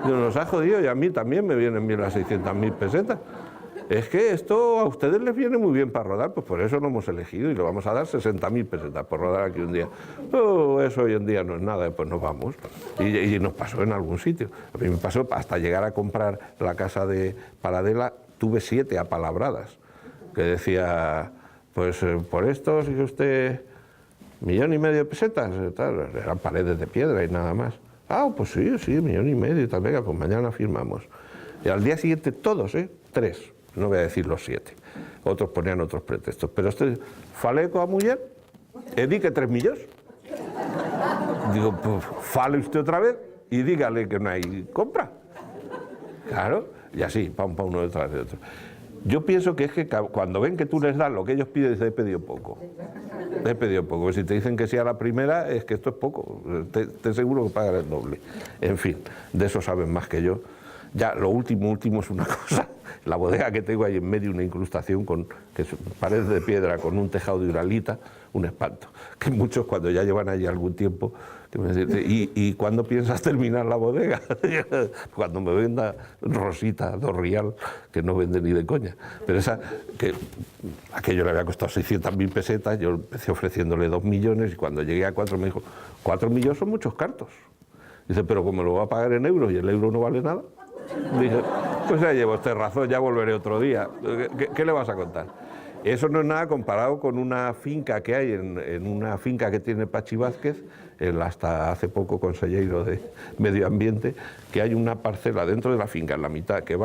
Nos ha jodido y a mí también me vienen bien las 600.000 pesetas. Es que esto a ustedes les viene muy bien para rodar, pues por eso lo hemos elegido y le vamos a dar 60.000 pesetas por rodar aquí un día. Eso hoy en día no es nada, pues nos vamos. Y nos pasó en algún sitio. A mí me pasó hasta llegar a comprar la casa de Paradela, tuve 7 apalabradas, que decía, pues por esto, si usted... 1,5 millones de pesetas, tal, eran paredes de piedra y nada más. Pues sí, 1,5 millones y tal, venga, pues mañana firmamos. Y al día siguiente todos, 3, no voy a decir los 7. Otros ponían otros pretextos, pero falé con la mujer, di que 3 millones. Digo, pues fale usted otra vez y dígale que no hay compra. Claro, y así, pa uno detrás de otro. Yo pienso que es que cuando ven que tú les das lo que ellos piden, dicen, he pedido poco. He pedido poco. Si te dicen que sí a la primera, es que esto es poco. Te seguro que pagan el doble. En fin, de eso saben más que yo. Ya, lo último es una cosa. La bodega que tengo ahí en medio, una incrustación que es paredes de piedra con un tejado de uralita, un espanto. Que muchos cuando ya llevan allí algún tiempo, que me dicen, ¿y cuándo piensas terminar la bodega? Cuando me venda Rosita, 2 real, que no vende ni de coña. Pero aquello le había costado 600.000 pesetas, yo empecé ofreciéndole 2 millones y cuando llegué a 4 me dijo, 4 millones son muchos cartos. Dice, pero como lo va a pagar en euros y el euro no vale nada. Dije, pues ya llevo usted razón, ya volveré otro día. ¿Qué le vas a contar? Eso no es nada comparado con una finca que hay, en una finca que tiene Pachi Vázquez, el hasta hace poco consejero de Medio Ambiente, que hay una parcela dentro de la finca, en la mitad, que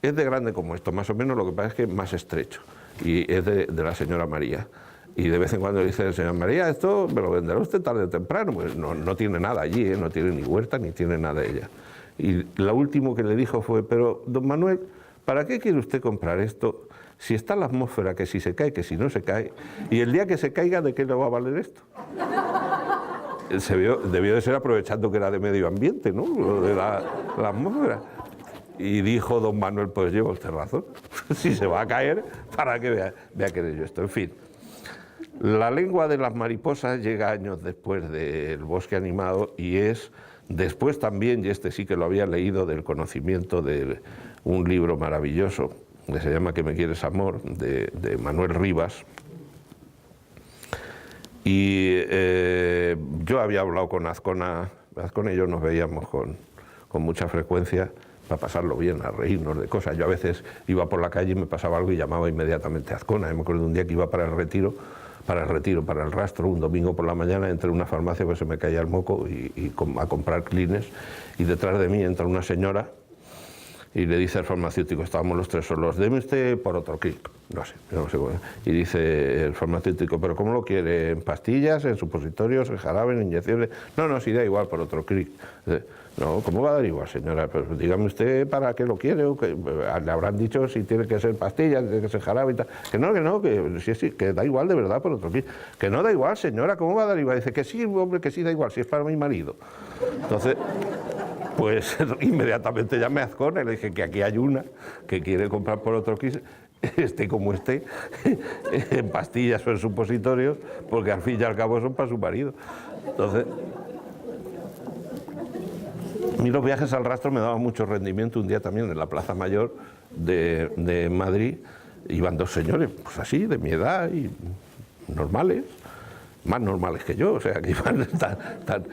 es de grande como esto, más o menos, lo que pasa es que es más estrecho, y es de la señora María. Y de vez en cuando dice, señora María, esto me lo venderá usted tarde o temprano. Pues no tiene nada allí, no tiene ni huerta, ni tiene nada ella. Y lo último que le dijo fue, pero don Manuel, ¿para qué quiere usted comprar esto? Si está en la atmósfera, que si se cae, que si no se cae, y el día que se caiga, ¿de qué le va a valer esto? Debió de ser aprovechando que era de medio ambiente, ¿no? Lo de la atmósfera. Y dijo don Manuel, pues lleva usted razón, si se va a caer, para que vea que de yo esto. En fin, la lengua de las mariposas llega años después del Bosque Animado y es después también, y este sí que lo había leído, del conocimiento de un libro maravilloso que se llama ¿Qué me quieres, amor?, de Manuel Rivas. Y yo había hablado con Azcona y yo nos veíamos con mucha frecuencia para pasarlo bien, a reírnos de cosas. Yo a veces iba por la calle y me pasaba algo y llamaba inmediatamente a Azcona. Me acuerdo de un día que iba para el rastro, un domingo por la mañana, entré en una farmacia, pues se me caía el moco y a comprar Kleenex, y detrás de mí entra una señora Y le dice el farmacéutico, estábamos los tres solos, deme usted por otro clic. No sé. Y dice el farmacéutico, ¿pero cómo lo quiere? ¿En pastillas, en supositorios, en jarabe, en inyecciones? No, sí da igual por otro clic. No, ¿cómo va a dar igual, señora? Pues dígame usted para qué lo quiere, o que le habrán dicho si tiene que ser pastillas, tiene que ser jarabe y tal. Que no, que da igual de verdad por otro clic. Que no da igual, señora, ¿cómo va a dar igual? Dice que sí, hombre, que sí da igual, si es para mi marido. Entonces, pues inmediatamente llamé a Azcona y le dije que aquí hay una que quiere comprar por otro clic, esté como esté, en pastillas o en supositorios, porque al fin y al cabo son para su marido. Entonces, a mí los viajes al rastro me daban mucho rendimiento. Un día también en la Plaza Mayor de Madrid iban dos señores, pues así, de mi edad y normales, más normales que yo, o sea, que iban tan.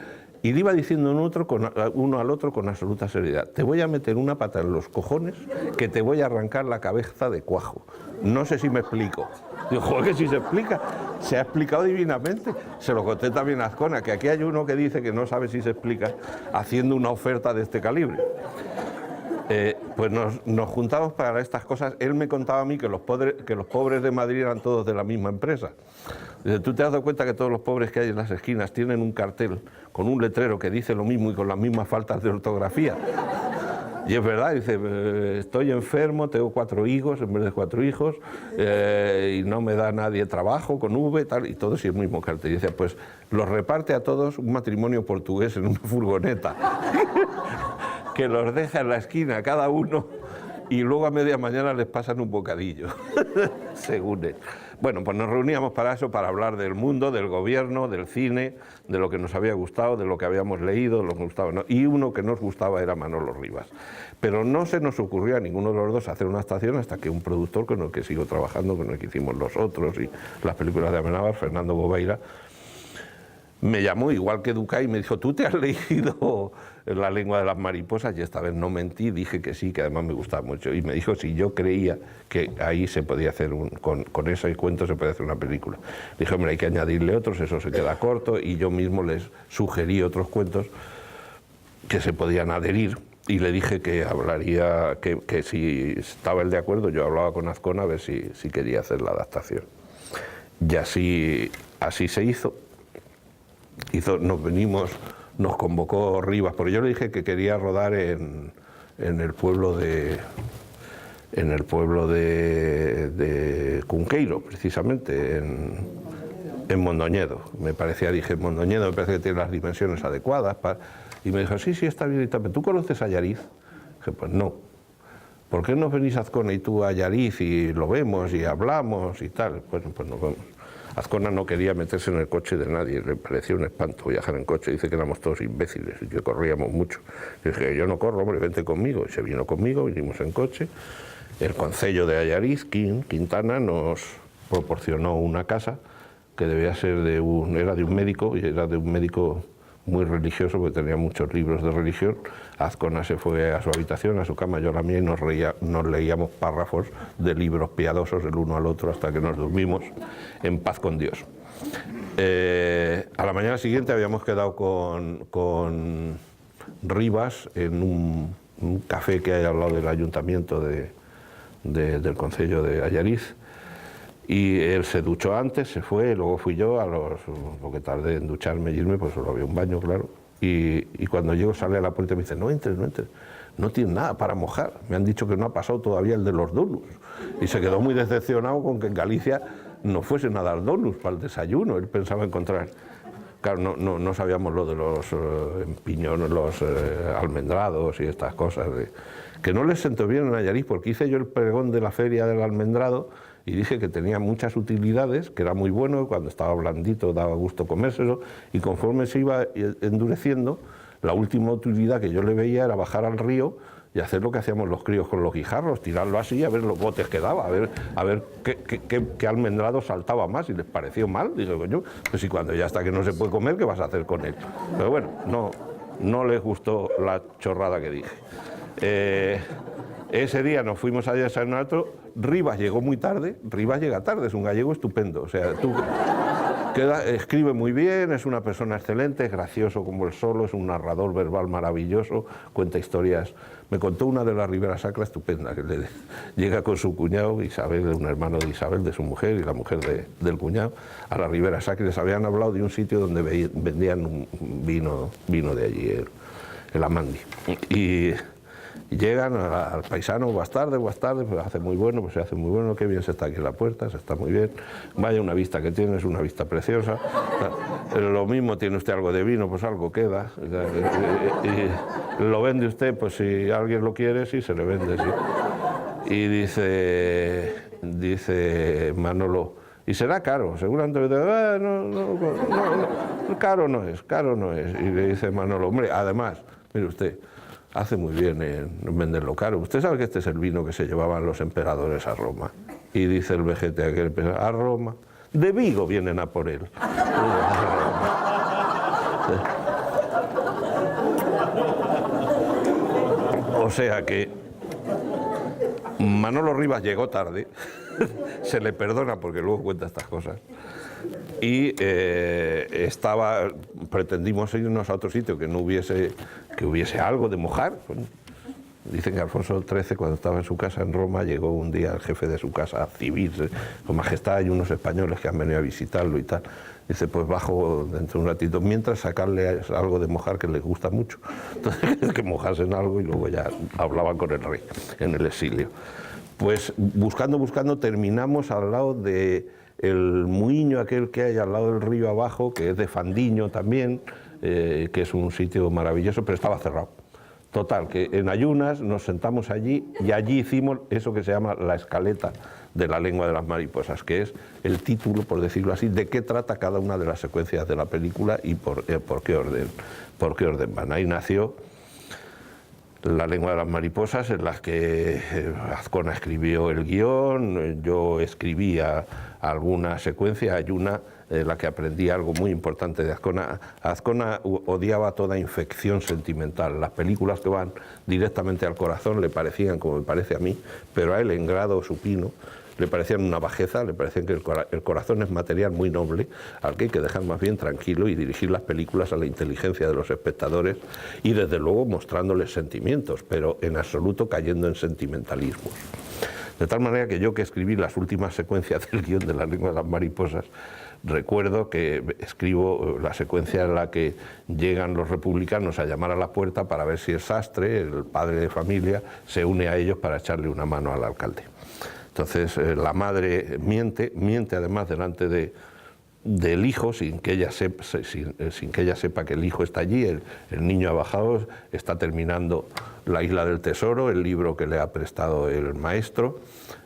Y le iba diciendo uno al otro con absoluta seriedad, te voy a meter una pata en los cojones que te voy a arrancar la cabeza de cuajo. No sé si me explico. Digo, joder, que si se explica, se ha explicado divinamente. Se lo conté también a Azcona, que aquí hay uno que dice que no sabe si se explica haciendo una oferta de este calibre. Pues nos juntamos para estas cosas. Él me contaba a mí que los pobres de Madrid eran todos de la misma empresa. Dice, ¿tú te has dado cuenta que todos los pobres que hay en las esquinas tienen un cartel con un letrero que dice lo mismo y con las mismas faltas de ortografía? Y es verdad, dice, estoy enfermo, tengo 4 hijos en vez de 4 hijos, y no me da nadie trabajo con V, tal, y todo es el mismo cartel. Y dice, pues los reparte a todos un matrimonio portugués en una furgoneta, que los deja en la esquina cada uno, y luego a media mañana les pasan un bocadillo, según él. Bueno, pues nos reuníamos para eso, para hablar del mundo, del gobierno, del cine, de lo que nos había gustado, de lo que habíamos leído, de lo que nos gustaba, ¿no? Y uno que nos gustaba era Manolo Rivas. Pero no se nos ocurrió a ninguno de los dos hacer una estación hasta que un productor con el que sigo trabajando, con el que hicimos Los Otros y las películas de Amenábar, Fernando Bobeira, me llamó, igual que Ducay, y me dijo, ¿tú te has leído La lengua de las mariposas? Y esta vez no mentí, dije que sí, que además me gustaba mucho. Y me dijo si yo creía que ahí se podía hacer, con ese cuento se podía hacer una película. Dije, hombre, hay que añadirle otros, eso se queda corto, y yo mismo les sugerí otros cuentos que se podían adherir. Y le dije que hablaría, que si estaba él de acuerdo, yo hablaba con Azcona a ver si quería hacer la adaptación. Y así se hizo. Nos convocó Rivas, porque yo le dije que quería rodar en el pueblo de Cunqueiro, precisamente, en Mondoñedo. Dije, Mondoñedo me parece que tiene las dimensiones adecuadas. Y me dijo, sí, está bien y tal. ¿Tú conoces a Allariz? Dije, pues no. ¿Por qué no venís Azcona y tú a Allariz y lo vemos y hablamos y tal? Bueno, pues nos vemos. Azcona no quería meterse en el coche de nadie, le parecía un espanto viajar en coche, dice que éramos todos imbéciles y que corríamos mucho. Y dije, yo no corro, hombre, vente conmigo. Y se vino conmigo, vinimos en coche. El concello de Allariz, Quintana, nos proporcionó una casa que debía ser era de un médico, y era de un médico muy religioso, porque tenía muchos libros de religión. Azcona se fue a su habitación, a su cama, yo a la mía, y nos leíamos párrafos de libros piadosos el uno al otro hasta que nos dormimos en paz con Dios. A la mañana siguiente habíamos quedado con Rivas en un café que hay al lado del ayuntamiento del concello de Allariz. Y él se duchó antes, se fue, luego fui yo, lo que tardé en ducharme y irme, pues solo había un baño, claro. Y cuando llego, sale a la puerta y me dice, no entres, no tienes nada para mojar. Me han dicho que no ha pasado todavía el de los donuts. Y se quedó muy decepcionado con que en Galicia no fuesen a dar donuts para el desayuno. Él pensaba encontrar. Claro, no sabíamos lo de los piñones, los almendrados y estas cosas. Que no les sentó bien en Allariz, porque hice yo el pregón de la feria del almendrado y dije que tenía muchas utilidades, que era muy bueno, cuando estaba blandito daba gusto comérselo, y conforme se iba endureciendo, la última utilidad que yo le veía era bajar al río y hacer lo que hacíamos los críos con los guijarros, tirarlo así, a ver los botes que daba, a ver qué almendrado saltaba más, y les pareció mal. Digo, coño, pues si cuando ya está que no se puede comer, ¿qué vas a hacer con él? Pero bueno, no les gustó la chorrada que dije. Ese día nos fuimos allá a San Alto. Rivas llegó muy tarde. Rivas llega tarde, es un gallego estupendo. O sea, Escribe muy bien, es una persona excelente, es gracioso como él solo, es un narrador verbal maravilloso, cuenta historias. Me contó una de la Ribera Sacra estupenda, que llega con su cuñado, Isabel, un hermano de Isabel, de su mujer, y la mujer del cuñado, a la Ribera Sacra. Les habían hablado de un sitio donde vendían un vino de allí, el Amandi. Y llegan al paisano, buenas tardes, pues hace muy bueno, pues se hace muy bueno, qué bien se está aquí en la puerta, se está muy bien, vaya una vista que tiene, es una vista preciosa, lo mismo tiene usted algo de vino, pues algo queda, y lo vende usted, pues si alguien lo quiere, sí, se le vende, sí. Y dice Manolo, y será caro, seguramente, no, caro no es, y le dice Manolo, hombre, además, mire usted, hace muy bien en venderlo caro. Usted sabe que este es el vino que se llevaban los emperadores a Roma. Y dice el vejete aquel, a Roma. De Vigo vienen a por él. O sea que Manolo Rivas llegó tarde, se le perdona porque luego cuenta estas cosas. Y pretendimos irnos a otro sitio que hubiese algo de mojar. Dicen que Alfonso XIII, cuando estaba en su casa en Roma, llegó un día el jefe de su casa civil, con majestad, y unos españoles que han venido a visitarlo y tal. Dice, pues bajo dentro de un ratito, mientras sacarle algo de mojar que les gusta mucho. Entonces, que mojasen algo y luego ya hablaban con el rey en el exilio. Pues buscando, terminamos al lado de el muiño aquel que hay al lado del río abajo, que es de Fandiño también, que es un sitio maravilloso, pero estaba cerrado. Total, que en ayunas nos sentamos allí y allí hicimos eso que se llama la escaleta de la lengua de las mariposas, que es el título, por decirlo así, de qué trata cada una de las secuencias de la película y por qué orden van. Ahí nació La lengua de las mariposas, en las que Azcona escribió el guión, yo escribía alguna secuencia, hay una en la que aprendí algo muy importante de Azcona. Azcona odiaba toda infección sentimental. Las películas que van directamente al corazón le parecían, como me parece a mí, pero a él en grado supino, le parecían una bajeza, le parecían que el corazón es material muy noble, al que hay que dejar más bien tranquilo y dirigir las películas a la inteligencia de los espectadores y desde luego mostrándoles sentimientos, pero en absoluto cayendo en sentimentalismos. De tal manera que yo, que escribí las últimas secuencias del guión de La lengua de las mariposas, recuerdo que escribo la secuencia en la que llegan los republicanos a llamar a la puerta para ver si el sastre, el padre de familia, se une a ellos para echarle una mano al alcalde. Entonces la madre miente además delante del hijo, sin que ella sepa que el hijo está allí. El niño ha bajado, está terminando La isla del tesoro, el libro que le ha prestado el maestro,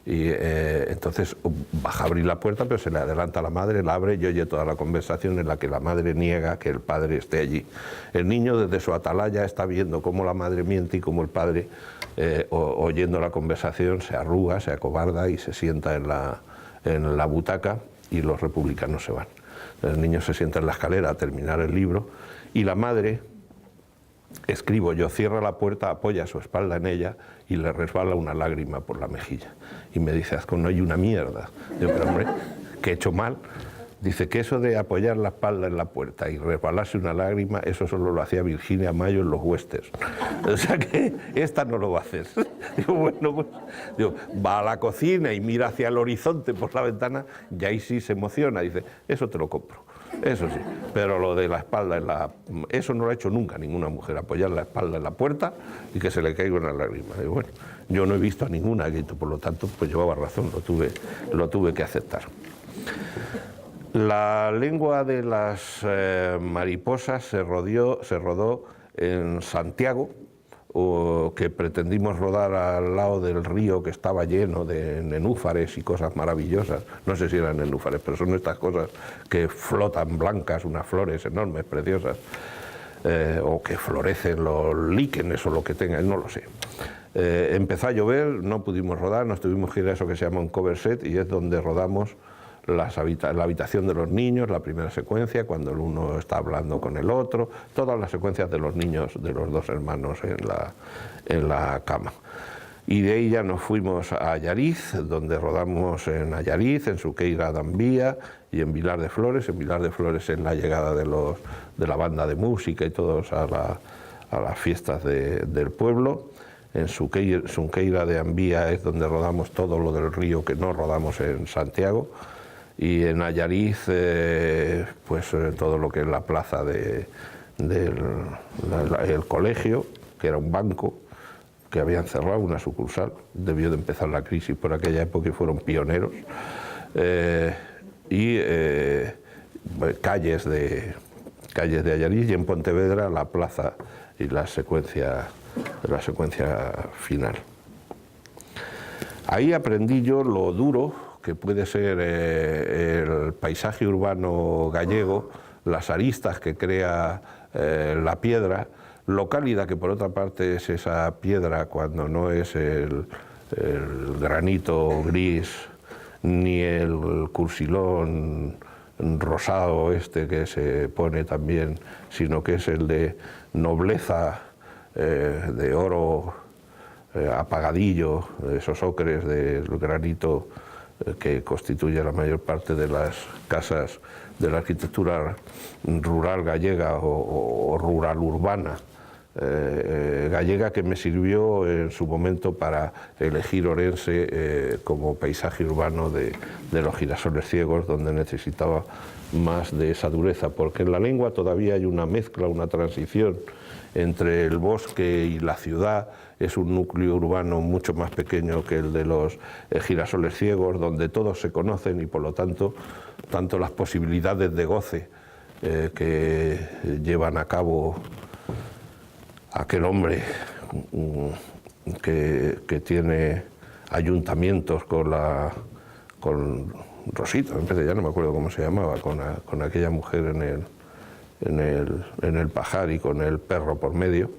y entonces baja a abrir la puerta, pero se le adelanta a la madre, la abre y oye toda la conversación en la que la madre niega que el padre esté allí. El niño desde su atalaya está viendo cómo la madre miente y cómo el padre, oyendo la conversación, se arruga, se acobarda y se sienta en la butaca, y los republicanos se van. El niño se sienta en la escalera a terminar el libro y la madre, escribo yo, cierra la puerta, apoya su espalda en ella y le resbala una lágrima por la mejilla. Y me dice, Azcona, no hay una mierda. Digo, pero hombre, ¿qué he hecho mal? Dice que eso de apoyar la espalda en la puerta y resbalarse una lágrima, eso solo lo hacía Virginia Mayo en los westerns. O sea que esta no lo va a hacer. Digo, bueno, pues, digo, va a la cocina y mira hacia el horizonte por la ventana y ahí sí se emociona. Dice, eso te lo compro. Eso sí, pero lo de la espalda, eso no lo ha hecho nunca ninguna mujer, apoyar la espalda en la puerta y que se le caiga una lágrima. Digo, bueno, yo no he visto a ninguna, por lo tanto, pues llevaba razón, lo tuve que aceptar. La lengua de las mariposas se rodó en Santiago, que pretendimos rodar al lado del río que estaba lleno de nenúfares y cosas maravillosas. No sé si eran nenúfares, pero son estas cosas que flotan blancas, unas flores enormes, preciosas, o que florecen los líquenes o lo que tengan, no lo sé. Empezó a llover, no pudimos rodar, nos tuvimos que ir a eso que se llama un cover set, y es donde rodamos la habitación de los niños, la primera secuencia, cuando el uno está hablando con el otro, todas las secuencias de los niños, de los dos hermanos en la cama. Y de ahí ya nos fuimos a Allariz, donde rodamos en Allariz, en Suqueira de Ambía y en Vilar de Flores. En Vilar de Flores es la llegada de la banda de música y todos a las fiestas del pueblo. En Suqueira de Ambía es donde rodamos todo lo del río que no rodamos en Santiago. Y en Allariz, pues todo lo que es la plaza del colegio, que era un banco, que habían cerrado una sucursal, debió de empezar la crisis por aquella época y fueron pioneros, calles de Allariz, y en Pontevedra la plaza y la secuencia final. Ahí aprendí yo lo duro que puede ser el paisaje urbano gallego, las aristas que crea la piedra, lo cálida que por otra parte es esa piedra cuando no es el granito gris ni el cursilón rosado que se pone también, sino que es el de nobleza, de oro apagadillo, de esos ocres del granito que constituye la mayor parte de las casas de la arquitectura rural gallega o rural urbana gallega, que me sirvió en su momento para elegir Orense como paisaje urbano de los girasoles ciegos, donde necesitaba más de esa dureza, porque en la lengua todavía hay una mezcla, una transición entre el bosque y la ciudad. Es un núcleo urbano mucho más pequeño que el de los girasoles ciegos, donde todos se conocen y por lo tanto las posibilidades de goce que llevan a cabo aquel hombre que tiene ayuntamientos con Rosita, ya no me acuerdo cómo se llamaba, con aquella mujer en el pajar y con el perro por medio.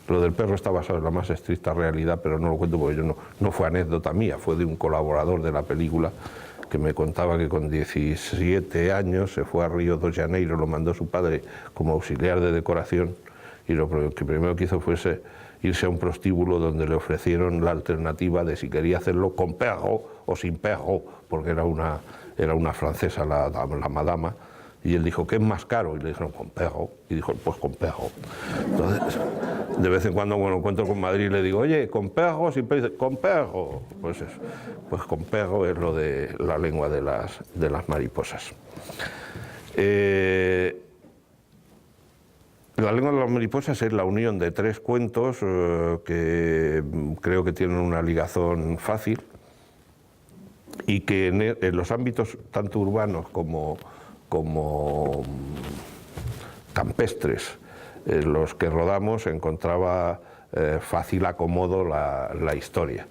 Lo del perro está basado en la más estricta realidad, pero no lo cuento porque no fue anécdota mía, fue de un colaborador de la película que me contaba que con 17 años se fue a Río de Janeiro, lo mandó su padre como auxiliar de decoración, y lo que primero que hizo fue irse a un prostíbulo donde le ofrecieron la alternativa de si quería hacerlo con perro o sin perro, porque era una francesa la madama, y él dijo, ¿qué es más caro? Y le dijeron, con perro, y dijo, pues con perro. Entonces, de vez en cuando cuando encuentro con Madrid le digo, oye, ¿con perro? Siempre dice, con perro. Pues eso, pues con perro es lo de la lengua de las mariposas. La lengua de las mariposas es la unión de tres cuentos que creo que tienen una ligazón fácil y que en los ámbitos tanto urbanos como campestres en los que rodamos encontraba fácil acomodo la historia.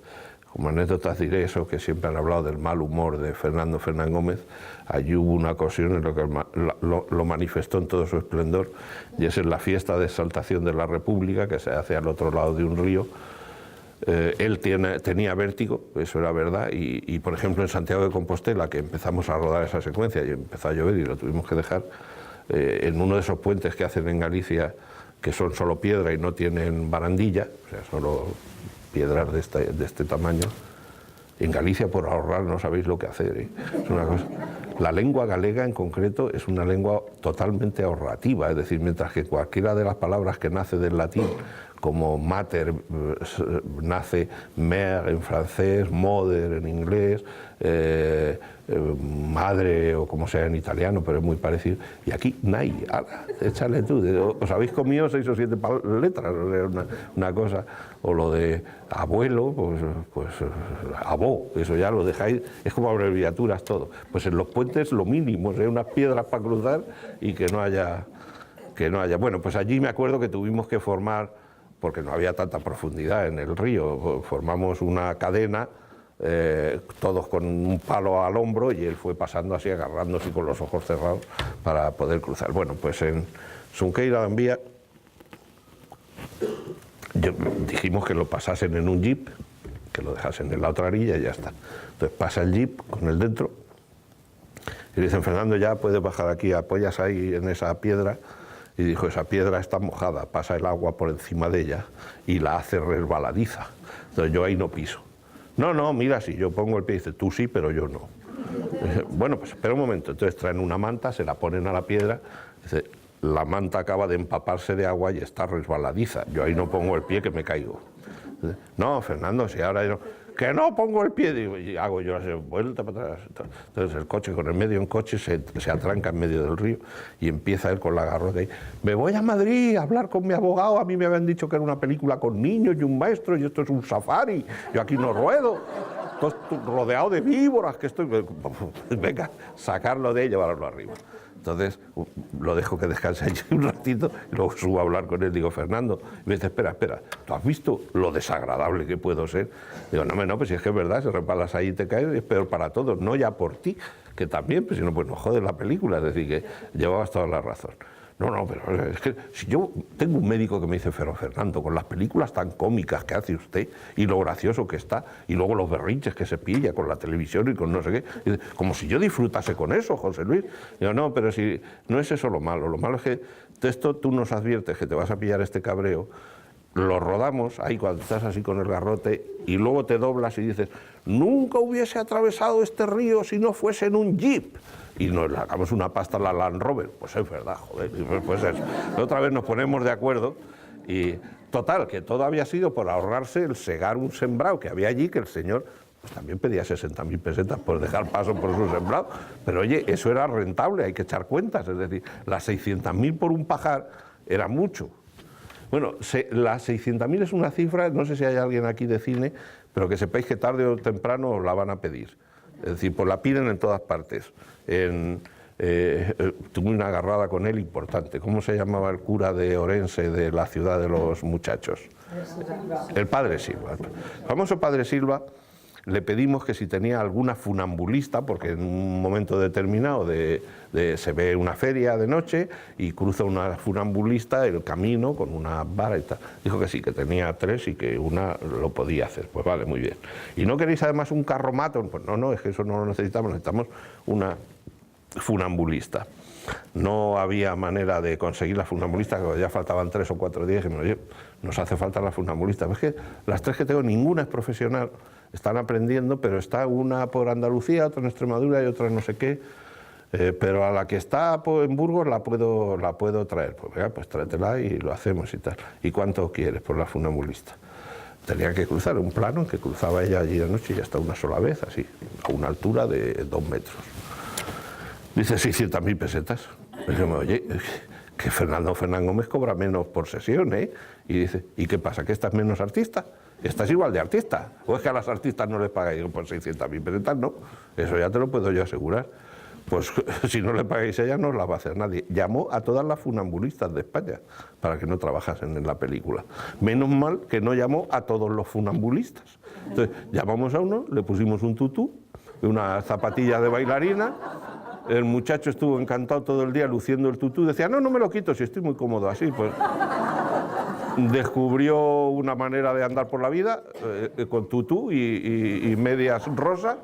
Como anécdotas diré eso, que siempre han hablado del mal humor de Fernando Fernán Gómez. Allí hubo una ocasión en la que lo manifestó en todo su esplendor, y es en la fiesta de exaltación de la República, que se hace al otro lado de un río. Él tenía vértigo, eso era verdad, y por ejemplo en Santiago de Compostela, que empezamos a rodar esa secuencia y empezó a llover y lo tuvimos que dejar, en uno de esos puentes que hacen en Galicia, que son solo piedra y no tienen barandilla, o sea, solo piedras de este tamaño. En Galicia, por ahorrar, no sabéis lo que hacer, ¿eh? Es una cosa. La lengua galega en concreto es una lengua totalmente ahorrativa, es decir, mientras que cualquiera de las palabras que nace del latín, como mater, nace mer en francés, moder en inglés, madre o como sea en italiano, pero es muy parecido. Y aquí, nay, échale tú. Os habéis comido 6 o 7 letras, una cosa. O lo de abuelo, pues abó, eso ya lo dejáis, es como abreviaturas todo. Pues en los puentes lo mínimo, unas piedras para cruzar y que no haya. Bueno, pues allí me acuerdo que tuvimos que formar, porque no había tanta profundidad en el río, formamos una cadena, todos con un palo al hombro, y él fue pasando así, agarrándose con los ojos cerrados para poder cruzar. Bueno, pues en Xunqueira de Ambía dijimos que lo pasasen en un jeep, que lo dejasen en la otra orilla y ya está. Entonces pasa el jeep con él dentro y le dicen, Fernando, ya puedes bajar aquí, apoyas ahí en esa piedra y dijo, esa piedra está mojada, pasa el agua por encima de ella y la hace resbaladiza. Entonces yo ahí no piso. No, no, mira, si yo pongo el pie, dice, tú sí, pero yo no. Dice, bueno, pues espera un momento. Entonces traen una manta, se la ponen a la piedra, dice, la manta acaba de empaparse de agua y está resbaladiza. Yo ahí no pongo el pie que me caigo. Dice, no, Fernando, si ahora yo... que no pongo el pie, digo, y hago yo la vuelta para atrás. Entonces el coche, con el medio en coche, se atranca en medio del río y empieza él con la garrote ahí. Me voy a Madrid a hablar con mi abogado, a mí me habían dicho que era una película con niños y un maestro y esto es un safari, yo aquí no ruedo, todo rodeado de víboras, que estoy... Venga, sacarlo de ahí y llevarlo arriba. Entonces lo dejo que descanse allí un ratito y luego subo a hablar con él. Digo, Fernando, y me dice, espera, ¿tú has visto lo desagradable que puedo ser? Digo, no, pues si es que es verdad, si resbalas ahí y te caes, es peor para todos, no ya por ti, que también, pues si no, pues nos jode la película. Es decir, que llevabas toda la razón. No, pero es que si yo tengo un médico que me dice, pero Fernando, con las películas tan cómicas que hace usted y lo gracioso que está, y luego los berrinches que se pilla con la televisión y con no sé qué, dice, como si yo disfrutase con eso, José Luis. Digo, no, pero si no es eso lo malo es que esto tú nos adviertes que te vas a pillar este cabreo, lo rodamos ahí cuando estás así con el garrote y luego te doblas y dices, nunca hubiese atravesado este río si no fuese en un jeep. Y nos sacamos una pasta a la Land Rover. Pues es verdad, joder, pues eso. Otra vez nos ponemos de acuerdo y total, que todo había sido por ahorrarse el segar un sembrado que había allí, que el señor pues también pedía 60.000 pesetas por dejar paso por su sembrado, pero oye, eso era rentable, hay que echar cuentas, es decir, las 600.000 por un pajar era mucho. Bueno, las 600.000 es una cifra, no sé si hay alguien aquí de cine, pero que sepáis que tarde o temprano os la van a pedir. Es decir, pues la piden en todas partes. Tuve una agarrada con él importante. ¿Cómo se llamaba el cura de Orense, de la ciudad de los muchachos? El padre Silva. El famoso padre Silva, le pedimos que si tenía alguna funambulista, porque en un momento determinado se ve una feria de noche y cruza una funambulista el camino con una vara y tal. Dijo que sí, que tenía 3 y que una lo podía hacer. Pues vale, muy bien. ¿Y no queréis además un carromato? Pues no, es que eso no lo necesitamos una funambulista. No había manera de conseguir la funambulista, que ya faltaban 3 o 4 días y me oye, nos hace falta la funambulista. Es que las 3 que tengo, ninguna es profesional, están aprendiendo, pero está una por Andalucía, otra en Extremadura y otra en no sé qué, pero a la que está en Burgos la puedo traer. Pues venga, pues tráetela y lo hacemos y tal. ¿Y cuánto quieres por la funambulista? Tenía que cruzar un plano en que cruzaba ella allí de noche y hasta una sola vez, así, a una altura de 2 metros. Dice 600.000 pesetas. Y yo me oye, que Fernando Gómez cobra menos por sesión, ¿eh? Y dice, ¿y qué pasa? ¿Que estás menos artista? Estás igual de artista. ¿O es que a las artistas no les pagáis? Por 600.000 pesetas? No, eso ya te lo puedo yo asegurar. Pues si no le pagáis a ella, no la va a hacer nadie. Llamó a todas las funambulistas de España para que no trabajasen en la película. Menos mal que no llamó a todos los funambulistas. Entonces, llamamos a uno, le pusimos un tutú, una zapatilla de bailarina. El muchacho estuvo encantado todo el día luciendo el tutú. Decía, no me lo quito, si estoy muy cómodo así. Pues descubrió una manera de andar por la vida con tutú y medias rosas.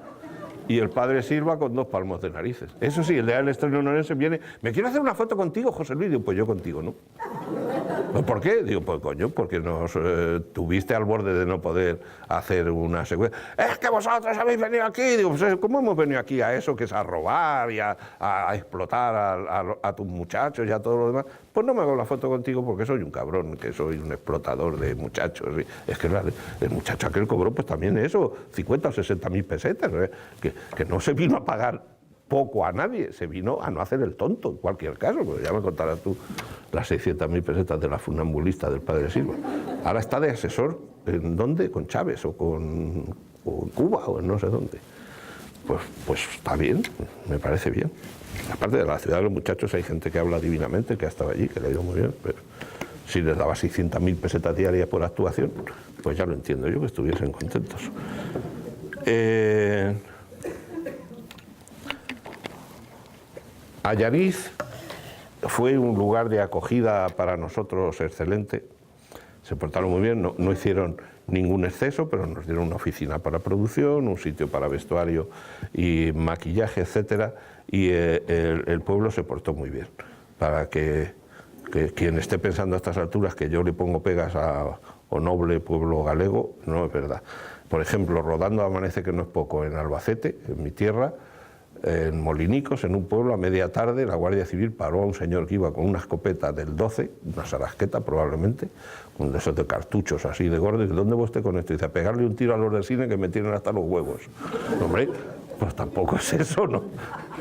Y el padre Silva con 2 palmos de narices. Eso sí, el día del estreno en Orense viene, me quiero hacer una foto contigo, José Luis. Digo, pues yo contigo, ¿no? ¿Por qué? Digo, pues coño, porque nos tuviste al borde de no poder hacer una secuencia. Es que vosotros habéis venido aquí. Digo, pues ¿cómo hemos venido aquí a eso, que es a robar y a explotar a tus muchachos y a todo lo demás? Pues no me hago la foto contigo porque soy un cabrón, que soy un explotador de muchachos. Es que el muchacho aquel cobró pues también eso, 50 o 60.000 pesetas, que no se vino a pagar poco a nadie, se vino a no hacer el tonto en cualquier caso, porque ya me contarás tú las 600.000 pesetas de la funambulista del padre Silva. Ahora está de asesor, ¿en dónde? Con Chávez o con Cuba o en no sé dónde. Pues está bien, me parece bien. Aparte de la ciudad de los muchachos hay gente que habla divinamente, que ha estado allí, que le ha ido muy bien, pero si les daba 600.000 pesetas diarias por actuación, pues ya lo entiendo yo, que estuviesen contentos. Allariz fue un lugar de acogida para nosotros excelente, se portaron muy bien, no hicieron ningún exceso, pero nos dieron una oficina para producción, un sitio para vestuario y maquillaje, etcétera, y el pueblo se portó muy bien, para que que quien esté pensando a estas alturas que yo le pongo pegas a o noble pueblo galego, no es verdad. Por ejemplo, rodando Amanece, que no es poco, en Albacete, en mi tierra, en Molinicos, en un pueblo, a media tarde, la Guardia Civil paró a un señor que iba con una escopeta del 12, una sarasqueta probablemente, con esos de cartuchos así de gordos. ¿Dónde va usted con esto? Y dice, a pegarle un tiro a los del cine que me tienen hasta los huevos. Hombre, pues tampoco es eso, ¿no?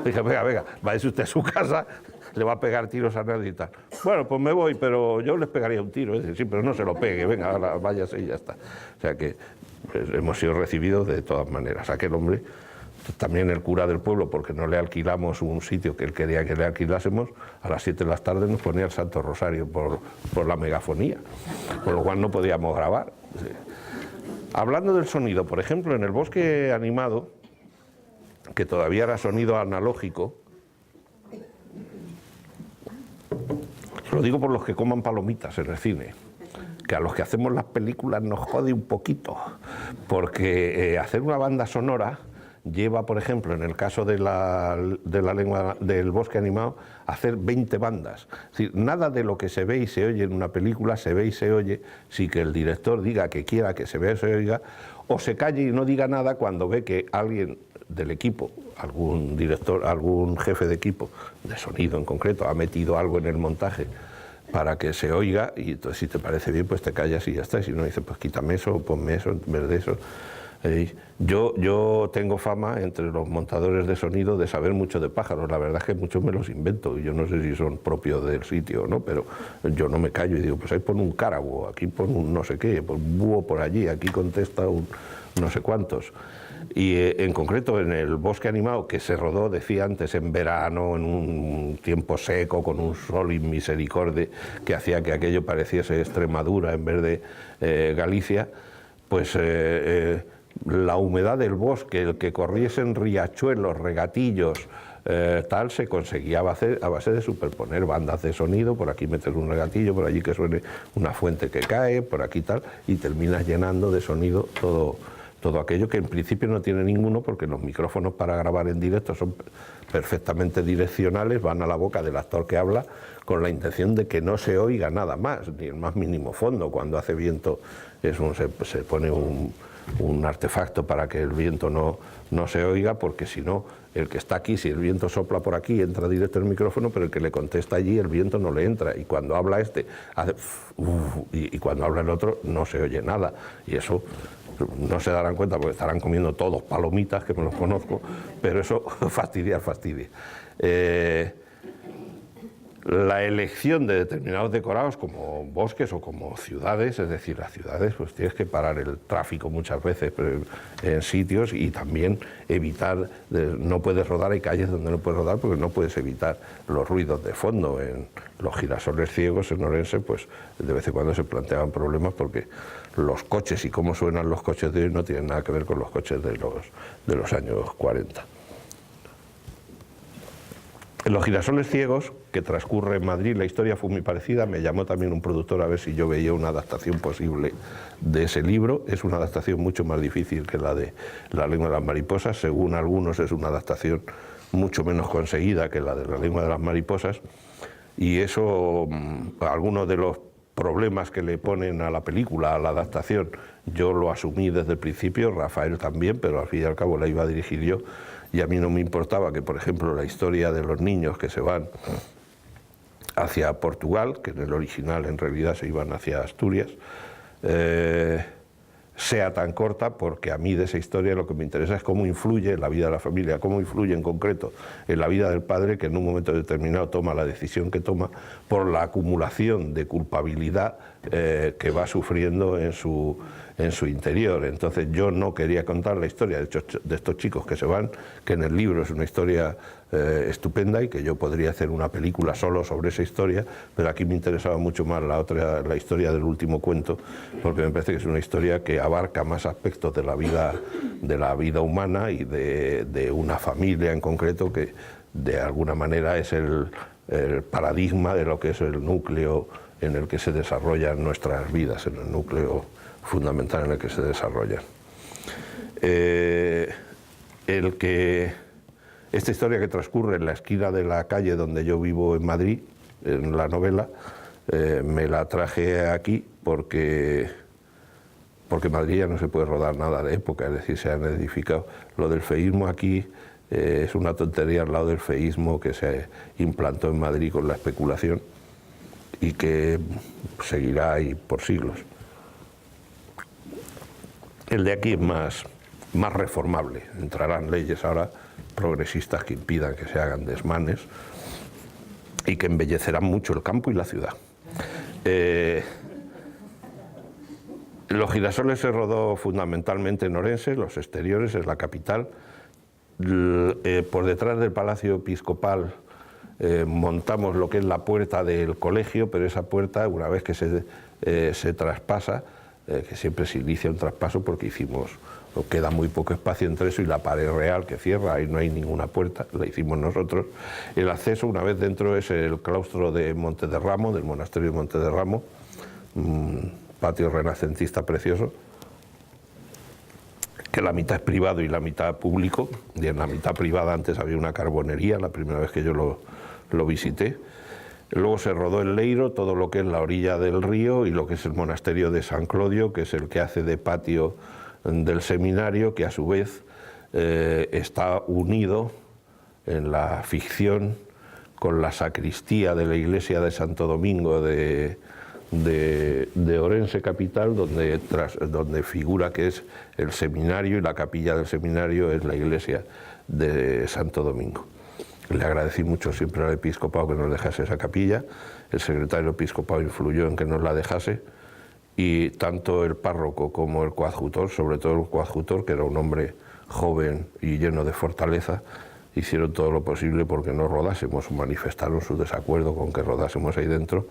Dije, venga, váyase usted a su casa, le va a pegar tiros a nadie y tal. Bueno, pues me voy, pero yo les pegaría un tiro. Es decir, sí, pero no se lo pegue, venga, váyase y ya está. O sea que pues, hemos sido recibidos de todas maneras. Aquel hombre, también el cura del pueblo, porque no le alquilamos un sitio que él quería que le alquilásemos, a las 7 de la tarde nos ponía el Santo Rosario por la megafonía, con lo cual no podíamos grabar. Sí. Hablando del sonido, por ejemplo, en el Bosque Animado, que todavía era sonido analógico, lo digo por los que coman palomitas en el cine, que a los que hacemos las películas nos jode un poquito, porque hacer una banda sonora lleva, por ejemplo, en el caso de la lengua del Bosque Animado, hacer 20 bandas. Es decir, nada de lo que se ve y se oye en una película se ve y se oye sin que el director diga que quiera que se vea y se oiga, o se calle y no diga nada cuando ve que alguien del equipo, algún director, algún jefe de equipo, de sonido en concreto, ha metido algo en el montaje para que se oiga, y entonces si te parece bien, pues te callas y ya está. Y si no, dice, pues quítame eso, ponme eso, en vez de eso. Yo tengo fama entre los montadores de sonido de saber mucho de pájaros. La verdad es que muchos me los invento, y yo no sé si son propios del sitio o no, pero yo no me callo y digo, pues ahí pon un cárabo, aquí pon un no sé qué, pues búho por allí, aquí contesta un no sé cuántos. Y en concreto en el Bosque Animado, que se rodó, decía antes, en verano, en un tiempo seco, con un sol inmisericorde, que hacía que aquello pareciese Extremadura en vez de Galicia, pues la humedad del bosque, el que corriesen riachuelos, regatillos, tal, se conseguía a base de superponer bandas de sonido, por aquí meter un regatillo, por allí que suene una fuente que cae, por aquí tal, y terminas llenando de sonido todo aquello que en principio no tiene ninguno, porque los micrófonos para grabar en directo son perfectamente direccionales, van a la boca del actor que habla con la intención de que no se oiga nada más, ni el más mínimo fondo. Cuando hace viento se pone un artefacto para que el viento no se oiga, porque si no, el que está aquí, si el viento sopla por aquí, entra directo el micrófono, pero el que le contesta allí, el viento no le entra, y cuando habla este, hace y cuando habla el otro, no se oye nada, y eso no se darán cuenta porque estarán comiendo todos palomitas, que me los conozco, pero eso fastidia. La elección de determinados decorados como bosques o como ciudades, es decir, las ciudades pues tienes que parar el tráfico muchas veces en sitios, y también evitar, no puedes rodar, hay calles donde no puedes rodar porque no puedes evitar los ruidos de fondo. En los Girasoles Ciegos en Orense, pues de vez en cuando se planteaban problemas porque los coches y cómo suenan los coches de hoy no tienen nada que ver con los coches de los años 40. En Los Girasoles Ciegos, que transcurre en Madrid, la historia fue muy parecida. Me llamó también un productor a ver si yo veía una adaptación posible de ese libro. Es una adaptación mucho más difícil que la de La lengua de las mariposas. Según algunos es una adaptación mucho menos conseguida que la de La lengua de las mariposas. Y eso, algunos de los problemas que le ponen a la película, a la adaptación, yo lo asumí desde el principio, Rafael también, pero al fin y al cabo la iba a dirigir yo. Y a mí no me importaba que, por ejemplo, la historia de los niños que se van hacia Portugal, que en el original en realidad se iban hacia Asturias, sea tan corta, porque a mí de esa historia lo que me interesa es cómo influye en la vida de la familia, cómo influye en concreto en la vida del padre, que en un momento determinado toma la decisión que toma por la acumulación de culpabilidad que va sufriendo en su interior. Entonces yo no quería contar la historia de estos chicos que se van, que en el libro es una historia estupenda y que yo podría hacer una película solo sobre esa historia, pero aquí me interesaba mucho más la historia del último cuento, porque me parece que es una historia que abarca más aspectos de la vida humana y de una familia en concreto, que de alguna manera es el paradigma de lo que es el núcleo en el que se desarrollan nuestras vidas, en el núcleo fundamental en el que se desarrollan. Esta historia, que transcurre en la esquina de la calle donde yo vivo en Madrid, en la novela, Me la traje aquí porque Madrid ya no se puede rodar nada de época, es decir, se han edificado. Lo del feísmo aquí es una tontería al lado del feísmo que se implantó en Madrid con la especulación y que seguirá ahí por siglos. El de aquí es más reformable. Entrarán leyes ahora progresistas que impidan que se hagan desmanes y que embellecerán mucho el campo y la ciudad. Los Girasoles se rodó fundamentalmente en Orense, los exteriores, es la capital. Por detrás del Palacio Episcopal montamos lo que es la puerta del colegio, pero esa puerta, una vez que se traspasa, que siempre se inicia un traspaso porque queda muy poco espacio entre eso y la pared real que cierra, ahí no hay ninguna puerta, la hicimos nosotros. El acceso, una vez dentro, es el claustro de Montederramo, del monasterio de Montederramo, un patio renacentista precioso, que la mitad es privado y la mitad público, y en la mitad privada antes había una carbonería, la primera vez que yo lo visité. Luego se rodó en Leiro, todo lo que es la orilla del río, y lo que es el monasterio de San Clodio, que es el que hace de patio del seminario, que a su vez está unido en la ficción con la sacristía de la iglesia de Santo Domingo de Orense capital, donde figura que es el seminario, y la capilla del seminario es la iglesia de Santo Domingo. Le agradecí mucho siempre al episcopado que nos dejase esa capilla, el secretario episcopal influyó en que nos la dejase, y tanto el párroco como el coadjutor, sobre todo el coadjutor, que era un hombre joven y lleno de fortaleza, hicieron todo lo posible porque no rodásemos, manifestaron su desacuerdo con que rodásemos ahí dentro,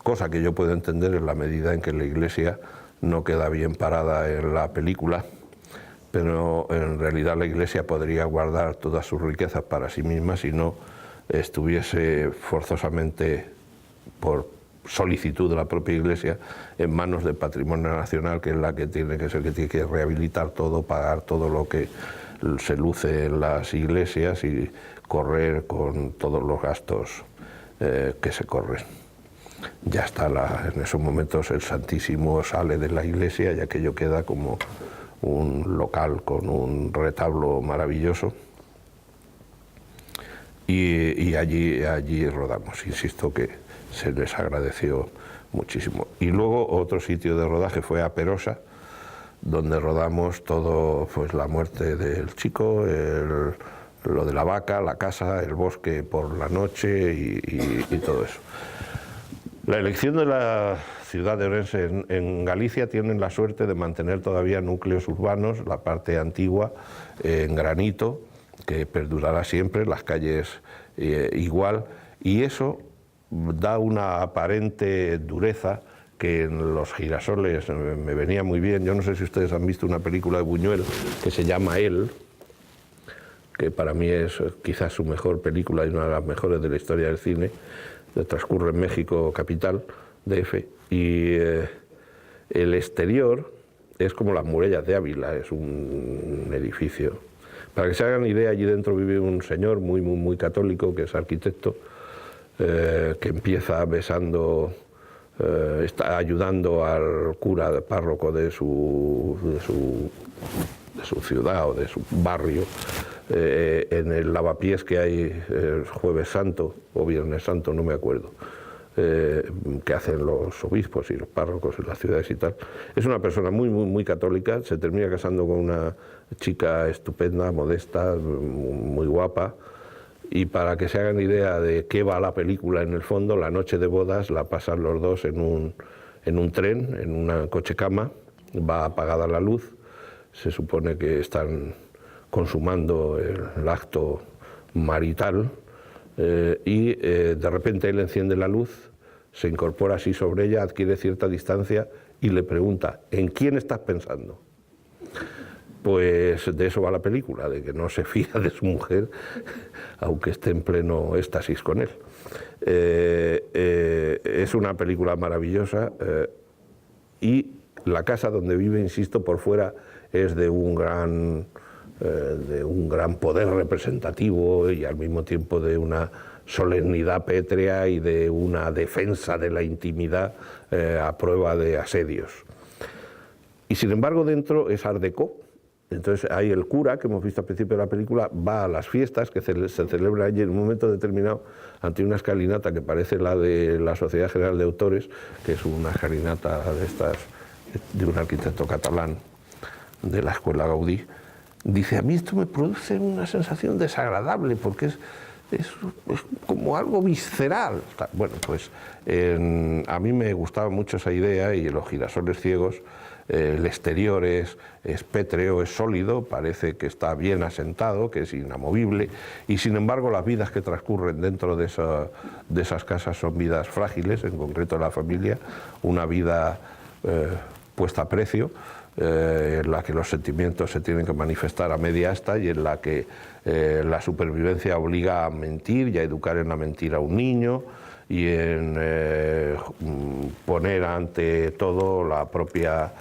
cosa que yo puedo entender en la medida en que la iglesia no queda bien parada en la película, pero en realidad la iglesia podría guardar todas sus riquezas para sí misma si no estuviese forzosamente, por solicitud de la propia iglesia, en manos del Patrimonio Nacional, que es la que tiene que ser, que tiene que rehabilitar todo, pagar todo lo que se luce en las iglesias y correr con todos los gastos que se corren. Ya está, en esos momentos el Santísimo sale de la iglesia y aquello queda como un local con un retablo maravilloso, y allí rodamos. Insisto que se les agradeció muchísimo. Y luego otro sitio de rodaje fue a Perosa, donde rodamos todo, pues la muerte del chico, lo de la vaca, la casa, el bosque por la noche y todo eso. La elección de la ciudad de Orense en Galicia tienen la suerte de mantener todavía núcleos urbanos, la parte antigua en granito, que perdurará siempre, las calles igual, y eso da una aparente dureza que en Los Girasoles me venía muy bien. Yo no sé si ustedes han visto una película de Buñuel que se llama Él, que para mí es quizás su mejor película y una de las mejores de la historia del cine. Transcurre en México capital, DF, y el exterior es como las murallas de Ávila, es un edificio. Para que se hagan idea, allí dentro vive un señor muy católico, que es arquitecto, que empieza besando, está ayudando al cura, al párroco de su ciudad o de su barrio, en el lavapiés que hay el Jueves Santo o Viernes Santo, no me acuerdo, que hacen los obispos y los párrocos en las ciudades y tal. Es una persona muy católica, se termina casando con una chica estupenda, modesta, muy guapa, y para que se hagan idea de qué va la película en el fondo, la noche de bodas la pasan los dos en un tren, en una coche-cama, va apagada la luz, se supone que están consumando el acto marital, y de repente él enciende la luz, se incorpora así sobre ella, adquiere cierta distancia y le pregunta: ¿en quién estás pensando? Pues de eso va la película, de que no se fía de su mujer, aunque esté en pleno éxtasis con él. Es una película maravillosa, y la casa donde vive, insisto, por fuera es de un gran poder representativo y al mismo tiempo de una solemnidad pétrea y de una defensa de la intimidad a prueba de asedios. Y sin embargo dentro es Art Deco. Entonces hay el cura, que hemos visto al principio de la película, va a las fiestas que se celebran allí en un momento determinado ante una escalinata que parece la de la Sociedad General de Autores, que es una escalinata de estas, de un arquitecto catalán de la Escuela Gaudí. Dice, a mí esto me produce una sensación desagradable porque es como algo visceral. Bueno, pues a mí me gustaba mucho esa idea y Los girasoles ciegos, el exterior es pétreo, es sólido, parece que está bien asentado, que es inamovible, y sin embargo las vidas que transcurren dentro de esas casas son vidas frágiles, en concreto la familia, una vida puesta a precio, en la que los sentimientos se tienen que manifestar a media asta y en la que la supervivencia obliga a mentir y a educar en la mentira a un niño y en poner ante todo la propia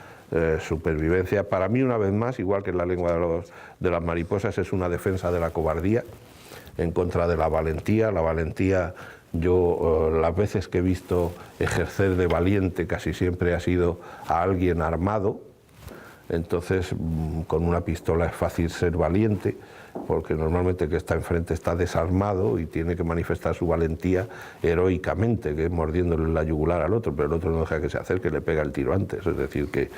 supervivencia. Para mí, una vez más, igual que en La lengua de las mariposas, es una defensa de la cobardía en contra de la valentía. La valentía, yo las veces que he visto ejercer de valiente casi siempre ha sido a alguien armado. Entonces, con una pistola es fácil ser valiente, porque normalmente el que está enfrente está desarmado y tiene que manifestar su valentía heroicamente, que es mordiéndole la yugular al otro, pero el otro no deja que se acerque, le pega el tiro antes. Es decir, que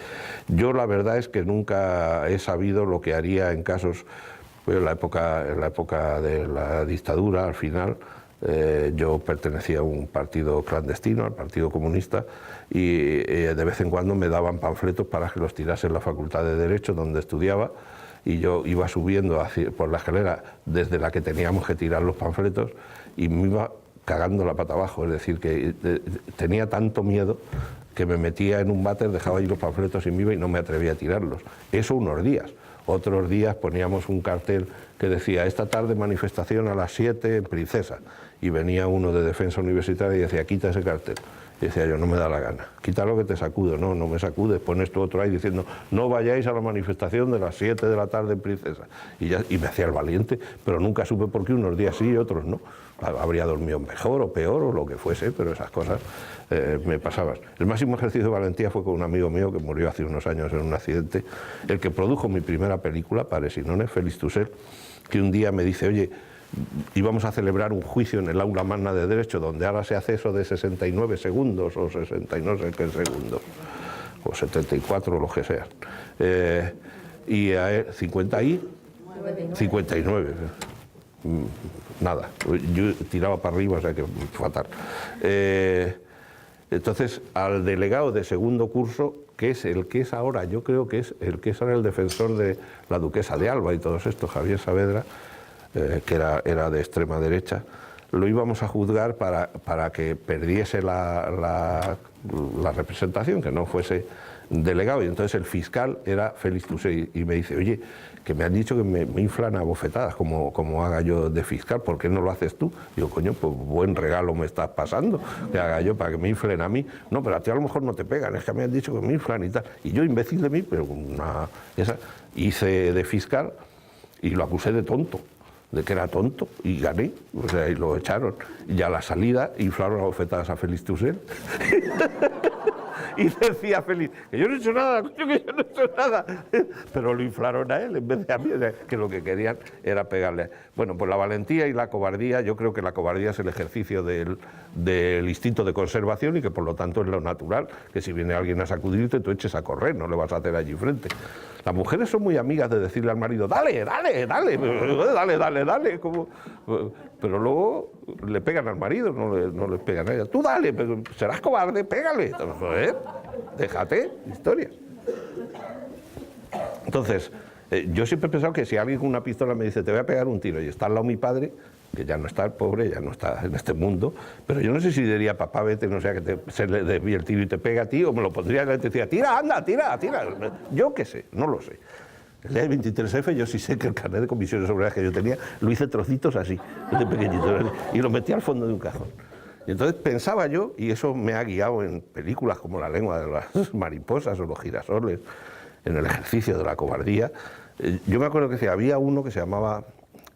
yo la verdad es que nunca he sabido lo que haría en casos, pues en la época de la dictadura, al final, yo pertenecía a un partido clandestino, al Partido Comunista, y de vez en cuando me daban panfletos para que los tirase en la Facultad de Derecho, donde estudiaba, y yo iba subiendo por la escalera desde la que teníamos que tirar los panfletos y me iba cagando la pata abajo, es decir, que tenía tanto miedo que me metía en un váter, dejaba ahí los panfletos y me iba y no me atrevía a tirarlos. Eso unos días. Otros días poníamos un cartel que decía, esta tarde manifestación a las 7 en Princesa, y venía uno de Defensa Universitaria y decía, quita ese cartel. Y decía yo, no me da la gana, quítalo que te sacudo. No, no me sacudes, pones tú otro ahí diciendo, no vayáis a la manifestación de las 7 de la tarde en Princesa. Y me hacía el valiente, pero nunca supe por qué, unos días sí y otros no. Habría dormido mejor o peor o lo que fuese, pero esas cosas me pasaban. El máximo ejercicio de valentía fue con un amigo mío que murió hace unos años en un accidente, el que produjo mi primera película, Pares y Nones, Félix Tusell, que un día me dice, oye, íbamos a celebrar un juicio en el aula magna de Derecho, donde ahora se hace eso de 69 segundos o 60 y no sé qué segundos, o 74 o lo que sea. Y a él, 50 y 59. Nada, yo tiraba para arriba, o sea que fatal. Entonces, al delegado de segundo curso, que es el que es ahora, yo creo que es el que es ahora el defensor de la duquesa de Alba y todos estos, Javier Saavedra, que era de extrema derecha, lo íbamos a juzgar para que perdiese la representación, que no fuese delegado, y entonces el fiscal era Félix Tusell, y me dice, oye, que me han dicho que me inflan a bofetadas como haga yo de fiscal, ¿por qué no lo haces tú? Digo, coño, pues buen regalo me estás pasando, que haga yo para que me inflen a mí. No, pero a ti a lo mejor no te pegan, es que me han dicho que me inflan y tal. Y yo, imbécil de mí, pero hice de fiscal y lo acusé de tonto, de que era tonto, y gané, o sea, y lo echaron. Y a la salida inflaron a bofetadas a Félix Tusell. Y decía Félix, que yo no he hecho nada, coño, que yo no he hecho nada. Pero lo inflaron a él en vez de a mí, que lo que querían era pegarle. Bueno, pues la valentía y la cobardía, yo creo que la cobardía es el ejercicio del instinto de conservación y que por lo tanto es lo natural, que si viene alguien a sacudirte, tú eches a correr, no le vas a hacer allí frente. Las mujeres son muy amigas de decirle al marido, dale, dale, dale, dale, dale, dale, como, pero luego le pegan al marido, no le pegan a ella. Tú dale, pero serás cobarde, pégale. Déjate, historia. Entonces, yo siempre he pensado que si alguien con una pistola me dice, te voy a pegar un tiro, y está al lado mi padre, que ya no está, el pobre, ya no está en este mundo, pero yo no sé si diría, papá, vete, no sea que se le desvíe el tiro y te pega a ti, o me lo pondría y le decía, tira, anda, tira, tira. Yo qué sé, no lo sé. El día del 23F yo sí sé que el carnet de comisiones obreras que yo tenía lo hice trocitos así, de pequeñito, y lo metí al fondo de un cajón. Y entonces pensaba yo, y eso me ha guiado en películas como La lengua de las mariposas o Los girasoles, en el ejercicio de la cobardía. Yo me acuerdo que había uno que se llamaba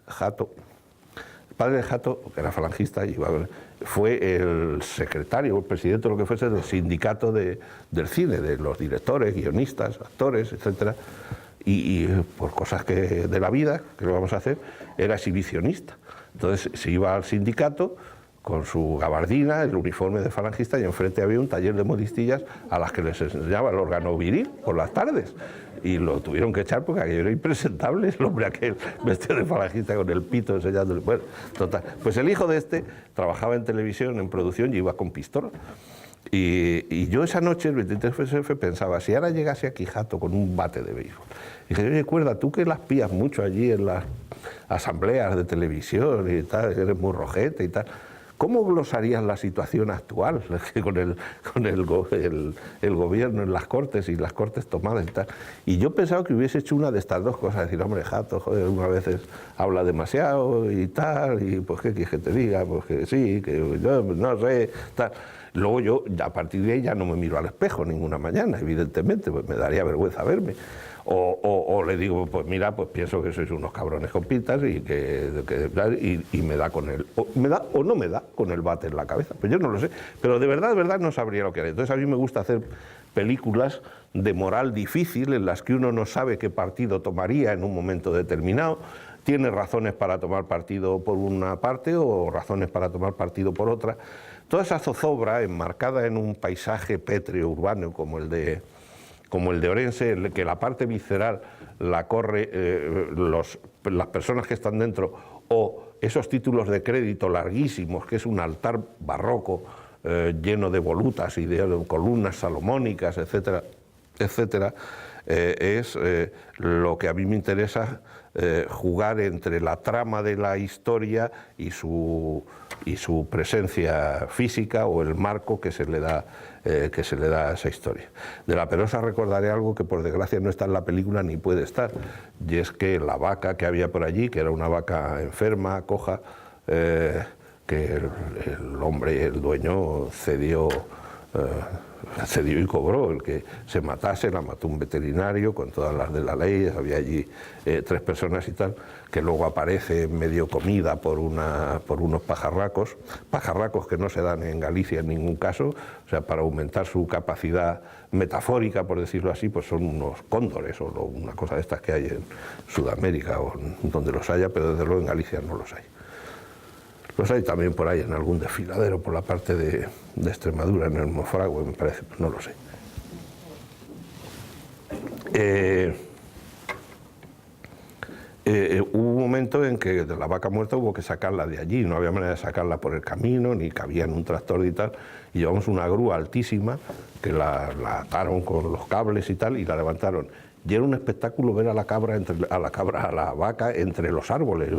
Jato, El padre de Jato, que era falangista, fue el secretario, el presidente, lo que fuese, del sindicato del cine, de los directores, guionistas, actores, etcétera. Y por cosas de la vida, que lo vamos a hacer, era exhibicionista. Entonces se iba al sindicato con su gabardina, el uniforme de falangista, y enfrente había un taller de modistillas a las que les enseñaba el órgano viril por las tardes. Y lo tuvieron que echar porque aquello era impresentable, el hombre aquel vestido de falangista con el pito enseñándole. Bueno, total. Pues el hijo de este trabajaba en televisión, en producción, y iba con pistola. Y yo esa noche, el 23F, pensaba, si ahora llegase aquí Jato con un bate de béisbol, y dije, oye, cuerda, tú que las pías mucho allí en las asambleas de televisión y tal, eres muy rojete y tal, ¿cómo glosarías la situación actual con el gobierno en las Cortes y las Cortes tomadas y tal? Y yo pensaba que hubiese hecho una de estas dos cosas, decir, hombre, Jato, joder, unas veces habla demasiado y tal, y pues qué quieres que te diga, pues que sí, que yo no sé, tal. Luego yo, a partir de ahí, ya no me miro al espejo ninguna mañana, evidentemente, pues me daría vergüenza verme. O le digo, pues mira, pues pienso que sois unos cabrones con pintas y me da con el... me da o no me da con el bate en la cabeza, pues yo no lo sé. Pero de verdad no sabría lo que haría. Entonces a mí me gusta hacer películas de moral difícil, en las que uno no sabe qué partido tomaría en un momento determinado, tiene razones para tomar partido por una parte o razones para tomar partido por otra. Toda esa zozobra enmarcada en un paisaje pétreo urbano como el de Orense, en el que la parte visceral la corre las personas que están dentro, o esos títulos de crédito larguísimos, que es un altar barroco lleno de volutas y de columnas salomónicas, etcétera, etcétera, es lo que a mí me interesa, jugar entre la trama de la historia y su presencia física, o el marco que se le da a esa historia. De La Perosa recordaré algo que por desgracia no está en la película ni puede estar, y es que la vaca que había por allí, que era una vaca enferma, coja, que el hombre, el dueño, cedió y cobró. El que se matase la mató un veterinario con todas las de la ley. Había allí 3 personas y tal, que luego aparece medio comida por unos pajarracos que no se dan en Galicia en ningún caso. O sea, para aumentar su capacidad metafórica, por decirlo así, pues son unos cóndores o una cosa de estas que hay en Sudamérica o donde los haya, pero desde luego en Galicia no los hay. Los hay también por ahí en algún desfiladero por la parte de Extremadura, en el Monfragüe, me parece, pues no lo sé. Hubo un momento en que de la vaca muerta hubo que sacarla de allí, no había manera de sacarla por el camino, ni cabía en un tractor y tal, y llevamos una grúa altísima que la ataron con los cables y tal, y la levantaron. Y era un espectáculo ver a la vaca entre los árboles.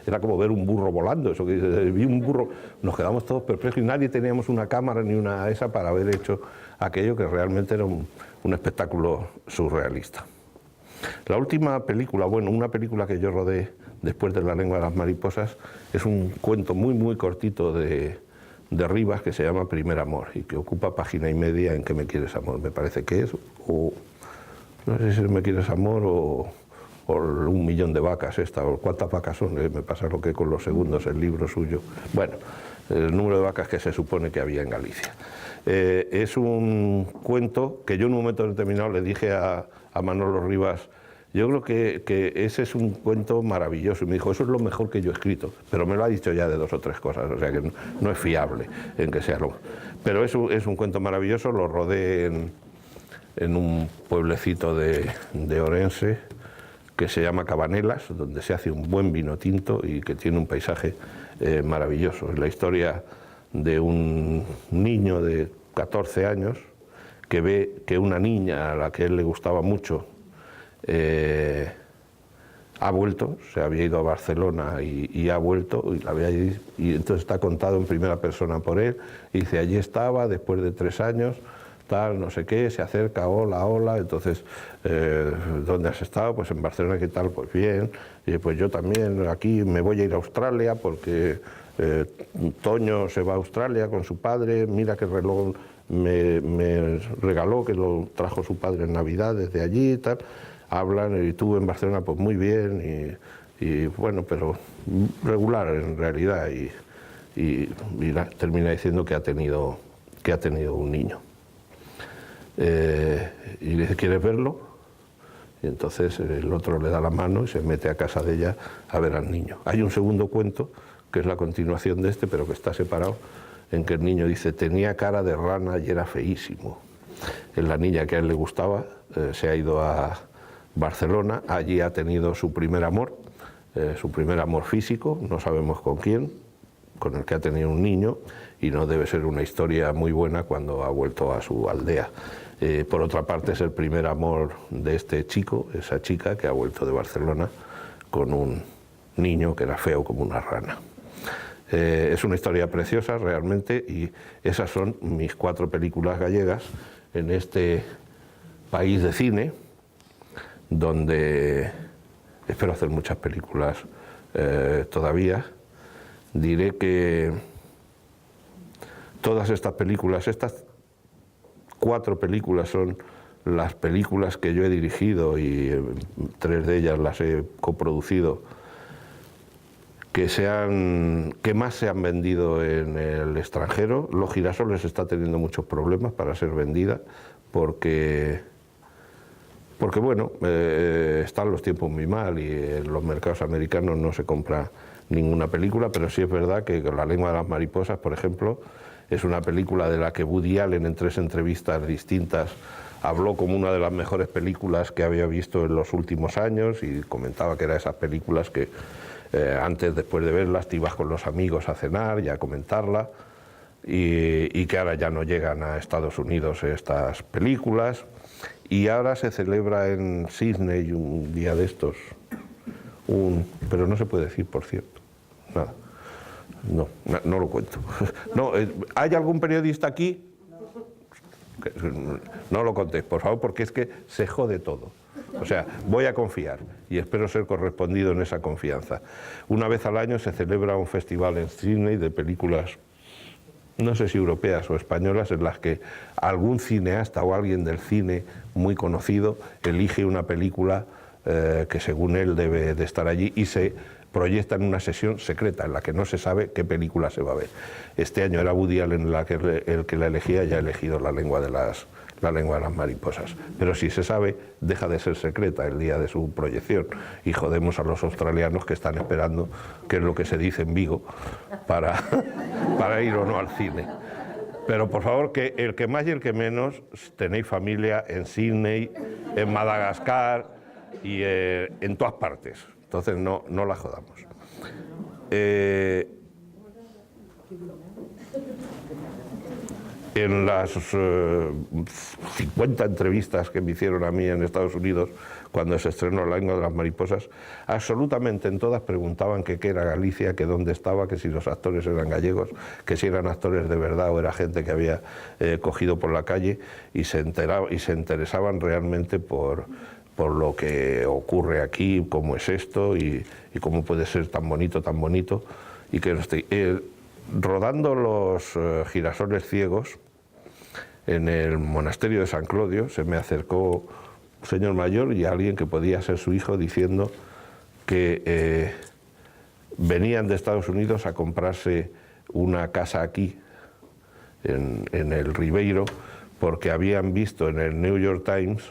Era como ver un burro volando. Eso que vi un burro, nos quedamos todos perplejos y nadie teníamos una cámara ni una esa para haber hecho aquello, que realmente era un espectáculo surrealista. La última película, bueno, una película que yo rodé después de La lengua de las mariposas, es un cuento muy muy cortito de Rivas que se llama Primer amor y que ocupa página y media en ¿Qué me quieres, amor? Me parece que es, o no sé si Me quieres, amor, o 1.000.000 de vacas esta, o cuántas vacas son, me pasa lo que con los segundos, el libro suyo. Bueno, el número de vacas que se supone que había en Galicia. Es un cuento que yo en un momento determinado le dije a Manolo Rivas, yo creo que ese es un cuento maravilloso, y me dijo, eso es lo mejor que yo he escrito, pero me lo ha dicho ya de 2 o 3 cosas, o sea que no es fiable en que sea lo... Pero es un cuento maravilloso, lo rodé en un pueblecito de Orense que se llama Cabanelas, donde se hace un buen vino tinto y que tiene un paisaje maravilloso. Es la historia de un niño de 14 años que ve que una niña a la que él le gustaba mucho ha vuelto, se había ido a Barcelona y ha vuelto, y la ve allí, y entonces está contado en primera persona por él, y dice, allí estaba después de 3 años, tal, no sé qué, se acerca, hola, hola, entonces, ¿dónde has estado? Pues en Barcelona, ¿qué tal? Pues bien, y pues yo también aquí me voy a ir a Australia porque Toño se va a Australia con su padre, mira qué reloj me regaló, que lo trajo su padre en Navidad desde allí y tal. Hablan, y tú en Barcelona, pues muy bien, y bueno, pero regular en realidad, y termina diciendo que ha tenido un niño. Y le dice, ¿quieres verlo? Y entonces el otro le da la mano y se mete a casa de ella a ver al niño. Hay un segundo cuento, que es la continuación de este, pero que está separado, en que el niño dice, tenía cara de rana y era feísimo. Es la niña que a él le gustaba, se ha ido a Barcelona, allí ha tenido su primer amor físico, no sabemos con quién, con el que ha tenido un niño, y no debe ser una historia muy buena cuando ha vuelto a su aldea. Por otra parte, es el primer amor de este chico, esa chica que ha vuelto de Barcelona con un niño que era feo como una rana. Es una historia preciosa realmente, y esas son mis 4 películas gallegas en este país de cine, donde espero hacer muchas películas todavía. Diré que todas estas películas, estas 4 películas son las películas que yo he dirigido, y 3 de ellas las he coproducido, que más se han vendido en el extranjero. Los Girasoles está teniendo muchos problemas para ser vendida, porque bueno, están los tiempos muy mal y en los mercados americanos no se compra ninguna película, pero sí es verdad que La lengua de las mariposas, por ejemplo, es una película de la que Woody Allen en 3 entrevistas distintas habló como una de las mejores películas que había visto en los últimos años, y comentaba que era esas películas que antes, después de verlas, te ibas con los amigos a cenar y a comentarla, y que ahora ya no llegan a Estados Unidos estas películas. Y ahora se celebra en Sydney un día de estos, pero no se puede decir, por cierto, nada. No lo cuento. No, ¿hay algún periodista aquí? No lo contéis, por favor, porque es que se jode todo. O sea, voy a confiar y espero ser correspondido en esa confianza. Una vez al año se celebra un festival en Sydney de películas, no sé si europeas o españolas, en las que algún cineasta o alguien del cine muy conocido elige una película que según él debe de estar allí, y se proyecta en una sesión secreta en la que no se sabe qué película se va a ver. Este año era Woody Allen el que la elegía, ya ha elegido La lengua de las mariposas. Pero si se sabe, deja de ser secreta el día de su proyección, y jodemos a los australianos que están esperando qué es lo que se dice en Vigo para ir o no al cine. Pero por favor, que el que más y el que menos tenéis familia en Sydney, en Madagascar y en todas partes. Entonces no la jodamos. En las 50 entrevistas que me hicieron a mí en Estados Unidos cuando se estrenó La lengua de las mariposas, absolutamente en todas preguntaban que qué era Galicia, que dónde estaba, que si los actores eran gallegos, que si eran actores de verdad o era gente que había cogido por la calle, y se interesaban realmente por lo que ocurre aquí, cómo es esto y cómo puede ser tan bonito, y que rodando los girasoles ciegos en el monasterio de San Clodio se me acercó un señor mayor y alguien que podía ser su hijo, diciendo que venían de Estados Unidos a comprarse una casa aquí en el Ribeiro, porque habían visto en el New York Times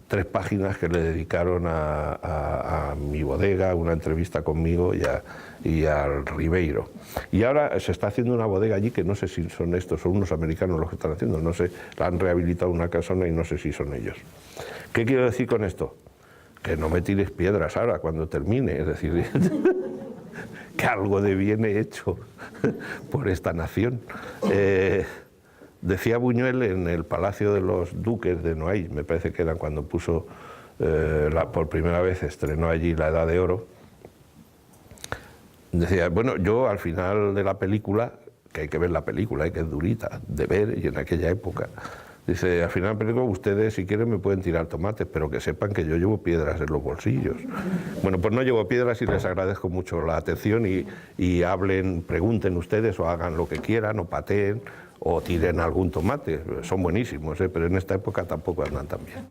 3 páginas que le dedicaron a mi bodega, una entrevista conmigo y al Ribeiro. Y ahora se está haciendo una bodega allí que no sé si son estos, son unos americanos los que están haciendo, no sé, la han rehabilitado una casona y no sé si son ellos. ¿Qué quiero decir con esto? Que no me tires piedras ahora cuando termine, es decir, que algo de bien he hecho por esta nación. Decía Buñuel en el Palacio de los Duques de Noailles, me parece que era cuando puso, por primera vez estrenó allí La Edad de Oro, decía, bueno, yo al final de la película, que hay que ver la película, que es durita de ver, y en aquella época, dice, al final de la película ustedes si quieren me pueden tirar tomates, pero que sepan que yo llevo piedras en los bolsillos. Bueno, pues no llevo piedras y les agradezco mucho la atención, y hablen, pregunten ustedes o hagan lo que quieran o pateen o tiren algún tomate, son buenísimos, pero en esta época tampoco andan tan bien.